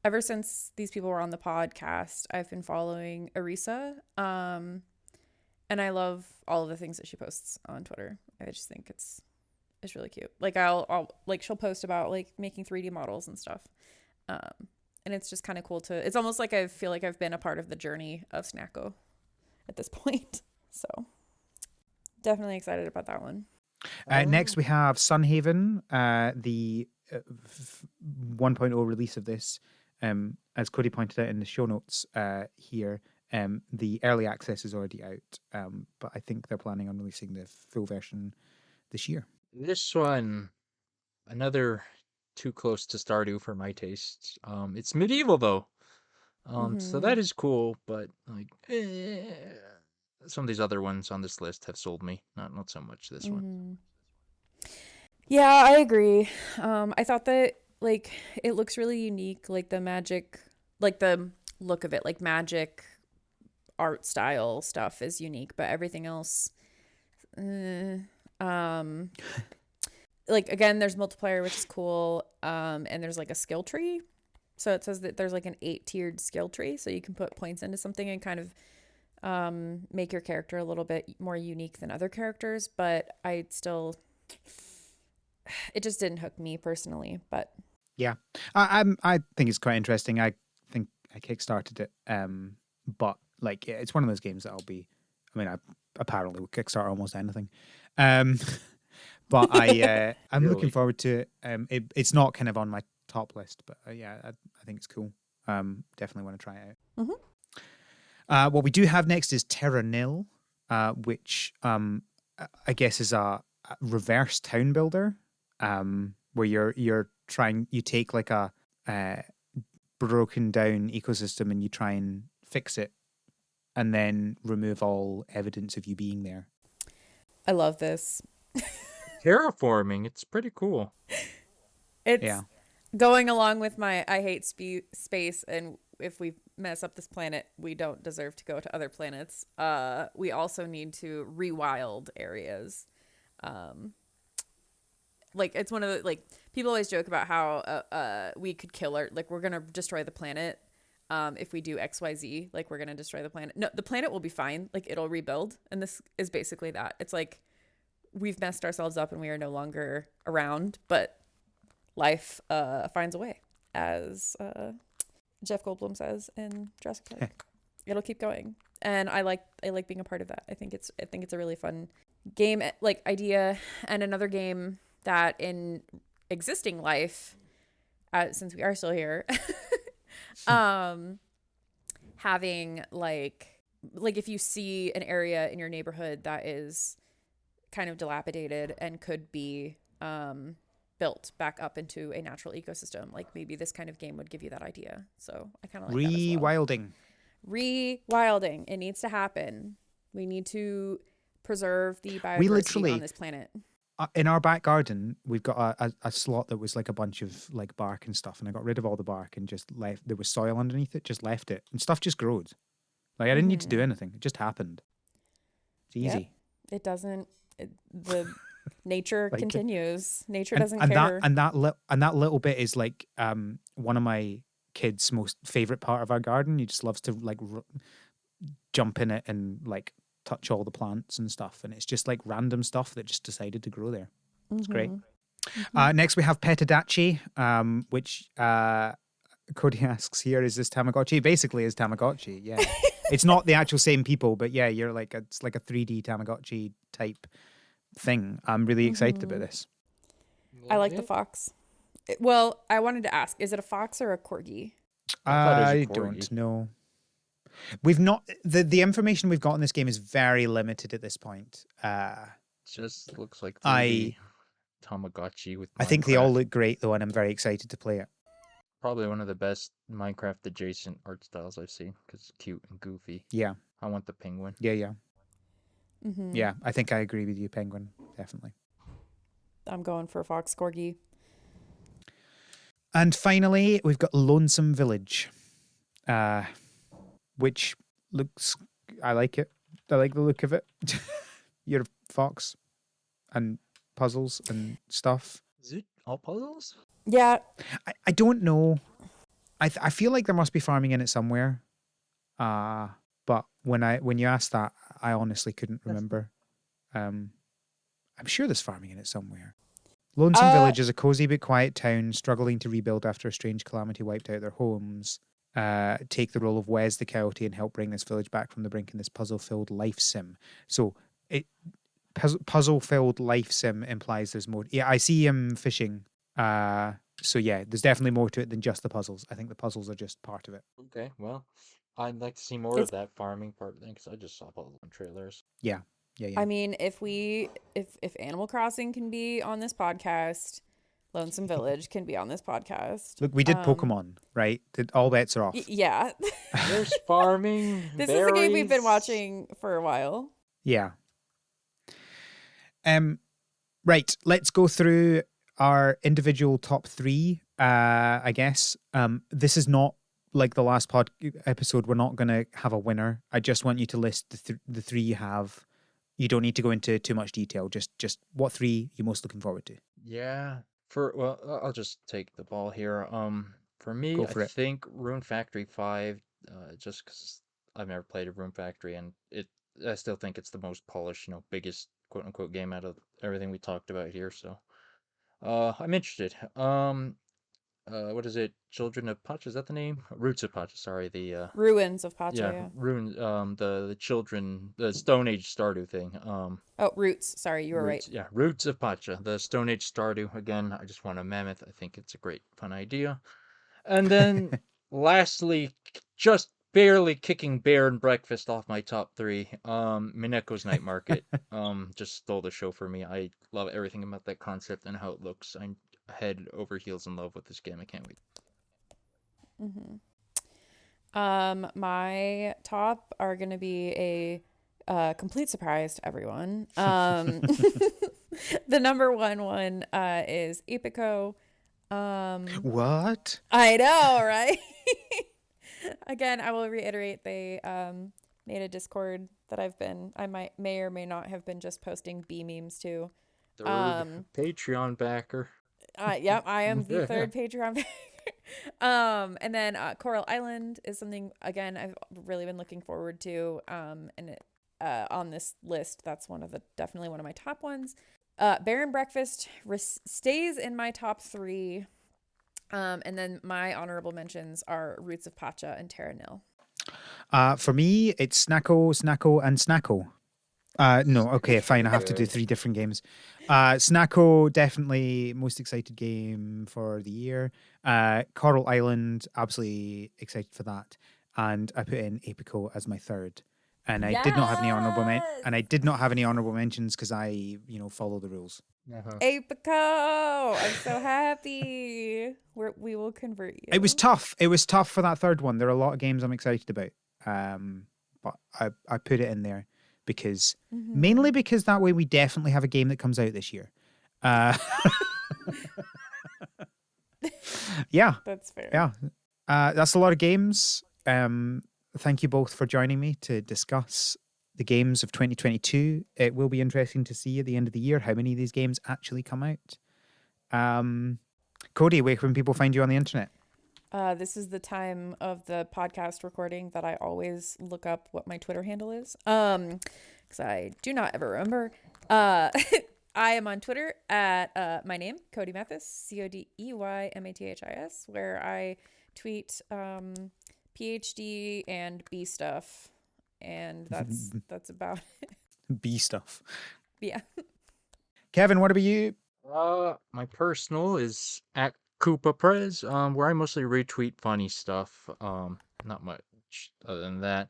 Ever since these people were on the podcast, I've been following Arisa. And I love all of the things that she posts on Twitter. I just think it's really cute. Like I'll like she'll post about like making 3D models and stuff. And it's just kind of cool to. It's almost like I feel like I've been a part of the journey of Snacko at this point. So definitely excited about that one. Next, we have Sunhaven, the 1.0 release of this. As Cody pointed out in the show notes here, the early access is already out, but I think they're planning on releasing the full version this year. This one, another too close to Stardew for my tastes. It's medieval though, so that is cool. But like, some of these other ones on this list have sold me. Not so much this one. Yeah, I agree. I thought that like it looks really unique, like the magic, like the look of it, like magic art style stuff is unique, but everything else, like again, there's multiplayer, which is cool, and there's like a skill tree. So it says that there's like an 8-tiered skill tree, so you can put points into something and kind of make your character a little bit more unique than other characters. But it just didn't hook me personally. But yeah, I think it's quite interesting. I think I kickstarted it, but like it's one of those games that I apparently will kickstart almost anything. But I'm Really? looking forward to it. It's not kind of on my top list, but yeah, I think it's cool. Definitely want to try it out. What we do have next is Terra Nil, which I guess is a reverse town builder, where you take like a broken down ecosystem and you try and fix it, and then remove all evidence of you being there. I love this. Terraforming, it's pretty cool. It's going along with my I hate space, and if we mess up this planet, we don't deserve to go to other planets. We also need to rewild areas. Like it's one of the, like people always joke about how we could we're gonna destroy the planet if we do XYZ. Like we're gonna destroy the planet. No, the planet will be fine. Like it'll rebuild, and this is basically that. It's like we've messed ourselves up and we are no longer around, but life finds a way, as Jeff Goldblum says in Jurassic Park. It'll keep going, and I like being a part of that. I think it's a really fun game, like idea, and another game that in existing life, since we are still here, having like if you see an area in your neighborhood that is kind of dilapidated and could be built back up into a natural ecosystem, like maybe this kind of game would give you that idea. So I kind of like that as well. Rewilding. It needs to happen. We need to preserve the biodiversity on this planet. In our back garden, we've got a slot that was like a bunch of like bark and stuff, and I got rid of all the bark and just left. There was soil underneath it, just left it, and stuff just growed. Like I didn't need to do anything; it just happened. It's easy. Yep. It doesn't. The nature like continues. Nature doesn't care. That little bit is like one of my kids' most favorite part of our garden. He just loves to like jump in it and like touch all the plants and stuff, and it's just like random stuff that just decided to grow there. It's great. Next we have Petadachi, which Cody asks here, is this Tamagotchi? Basically is Tamagotchi, yeah. It's not the actual same people, but yeah, you're like it's like a 3D Tamagotchi type thing. I'm really excited about this. I like the fox. Well, I wanted to ask, is it a fox or a corgi? I don't know. We've not the information we've got in this game is very limited at this point. Just looks like the Tamagotchi with Minecraft. I think they all look great though, and I'm very excited to play it. Probably one of the best Minecraft adjacent art styles I've seen because it's cute and goofy. Yeah. I want the penguin. Yeah. Yeah, I think I agree with you, penguin, definitely. I'm going for fox corgi. And finally, we've got Lonesome Village. Which looks, I like it. I like the look of it. You're a fox, and puzzles and stuff. Is it all puzzles? Yeah. I don't know. I feel like there must be farming in it somewhere. But when you asked that, I honestly couldn't remember. I'm sure there's farming in it somewhere. Lonesome Village is a cozy but quiet town struggling to rebuild after a strange calamity wiped out their homes. Take the role of Wes the Coyote and help bring this village back from the brink in this puzzle-filled life sim. So puzzle-filled life sim implies there's more. Yeah, I see him fishing. So yeah, there's definitely more to it than just the puzzles. I think the puzzles are just part of it. Okay, well, I'd like to see more of that farming part then, because I just saw puzzle trailers. Yeah. I mean, if Animal Crossing can be on this podcast, Lonesome Village can be on this podcast. Look, we did Pokemon, right? All bets are off. Yeah. There's farming. This berries. is a game we've been watching for a while. Yeah. Right. Let's go through our individual top 3. I guess this is not like the last episode. We're not going to have a winner. I just want you to list the 3 you have. You don't need to go into too much detail. Just what 3 you're most looking forward to. Yeah. I'll just take the ball here. For me, I think Rune Factory 5. Just because I've never played a Rune Factory, and I still think it's the most polished, biggest quote unquote game out of everything we talked about here. So, I'm interested. What is it? Children of Pacha, is that the name? Roots of Pacha, sorry. The Ruins of Pacha, yeah. Ruins, the children, the Stone Age Stardew thing. Roots. Sorry, you were right. Yeah, Roots of Pacha, the Stone Age Stardew. Again, I just want a mammoth. I think it's a great, fun idea. And then, lastly, just barely kicking Bear and Breakfast off my top 3. Mineko's Night Market. Just stole the show for me. I love everything about that concept and how it looks. I'm head over heels in love with this game. I can't wait. My top are going to be a complete surprise to everyone. The number one is Epico. What? I know, right? Again, I will reiterate, they made a Discord that I may or may not have been just posting B memes to. Third Patreon backer. Yep, I am the third Patreon backer. And then Coral Island is something, again, I've really been looking forward to. And on this list, that's definitely one of my top ones. Bear and Breakfast stays in my top 3. And then my honorable mentions are Roots of Pacha and Terra Nil. For me, it's Snacko, and Snacko. No, okay, fine. I have to do 3 different games. Snacko, definitely most excited game for the year. Coral Island, absolutely excited for that. And I put in Apico as my 3rd. And I did not have any honorable mentions because I, follow the rules. Apico! I'm so happy. We will convert you. It was tough. It was tough for that 3rd one. There are a lot of games I'm excited about. But I put it in there because mainly because that way we definitely have a game that comes out this year. Yeah. That's fair. Yeah. That's a lot of games. Thank you both for joining me to discuss the games of 2022. It will be interesting to see at the end of the year how many of these games actually come out. Codey, where can people find you on the internet? This is the time of the podcast recording that I always look up what my Twitter handle is. Because I do not ever remember. I am on Twitter at my name, Codey Mathis, CODEYMATHIS, where I tweet PhD and B stuff. And that's about it. B stuff. Yeah. Kevin, what about you? My personal is at Koopa Prez, where I mostly retweet funny stuff. Not much other than that.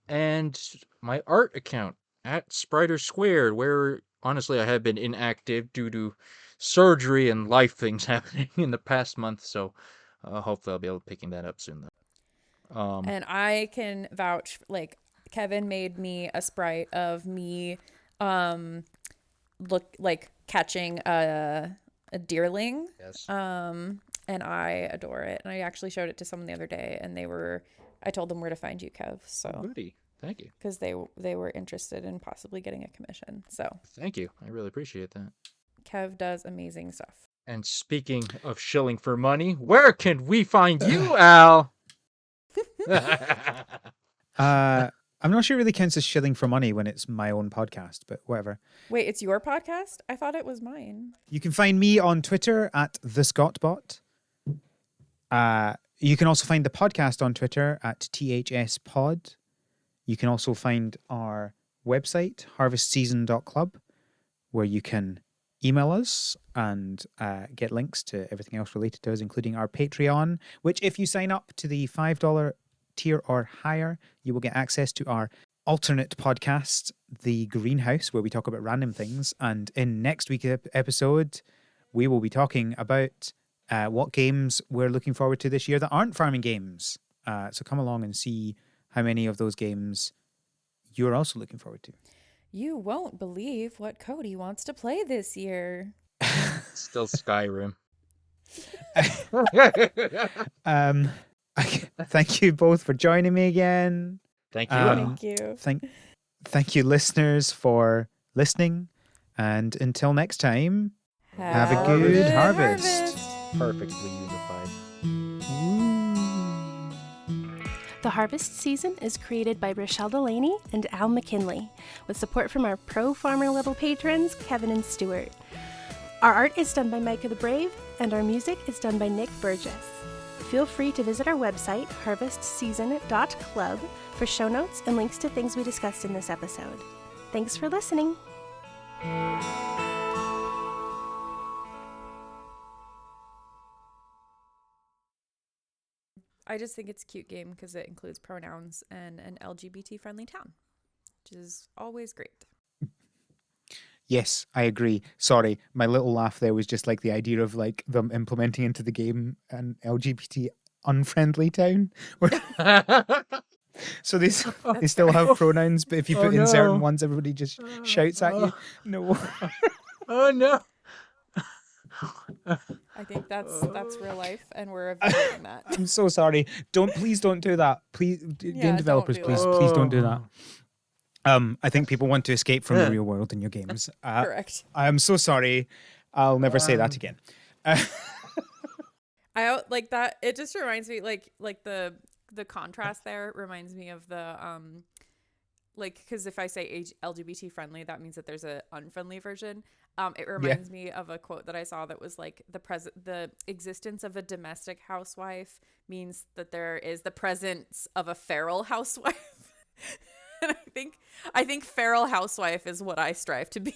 And my art account at Spriter Squared, where honestly I have been inactive due to surgery and life things happening in the past month. So hopefully I'll be able to picking that up soon. And I can vouch, Kevin made me a sprite of me catching a deerling. Yes. And I adore it. And I actually showed it to someone the other day, and I told them where to find you, Kev. So Goody. Thank you. because they were interested in possibly getting a commission. So Thank you. I really appreciate that. Kev does amazing stuff. And speaking of shilling for money, where can we find you, Al? I'm not sure it really counts as shilling for money when it's my own podcast, but whatever. Wait, it's your podcast? I thought it was mine. You can find me on Twitter at thescottbot. You can also find the podcast on Twitter at thspod. You can also find our website, harvestseason.club, where you can email us and get links to everything else related to us, including our Patreon, which if you sign up to the $5 tier or higher, you will get access to our alternate podcast, The Greenhouse, where we talk about random things. And in next week's episode, we will be talking about what games we're looking forward to this year that aren't farming games. So come along and see how many of those games you're also looking forward to. You won't believe what Cody wants to play this year. Still Skyrim. Thank you both for joining me again. Thank you. Thank you. Thank you, listeners, for listening. And until next time, have a good harvest. Perfectly unified. The Harvest Season is created by Rochelle Delaney and Al McKinley, with support from our pro farmer level patrons, Kevin and Stuart. Our art is done by Micah the Brave, and our music is done by Nick Burgess. Feel free to visit our website, harvestseason.club, for show notes and links to things we discussed in this episode. Thanks for listening. I just think it's a cute game because it includes pronouns and an LGBT friendly town, which is always great. Yes, I agree. Sorry, my little laugh there was just like the idea of like them implementing into the game an LGBT unfriendly town. So they still have pronouns, but if you put in certain ones, everybody just shouts at you. No. Oh no. I think that's real life, and we're avoiding that. I'm so sorry. Please don't do that. Please, game don't developers, do please don't do that. I think people want to escape from the real world in your games. Correct. I'm so sorry. I'll never say that again. I like that. It just reminds me, like the contrast there reminds me of the because if I say LGBT friendly, that means that there's a unfriendly version. It reminds me of a quote that I saw that was like the existence of a domestic housewife means that there is the presence of a feral housewife. And I think feral housewife is what I strive to be.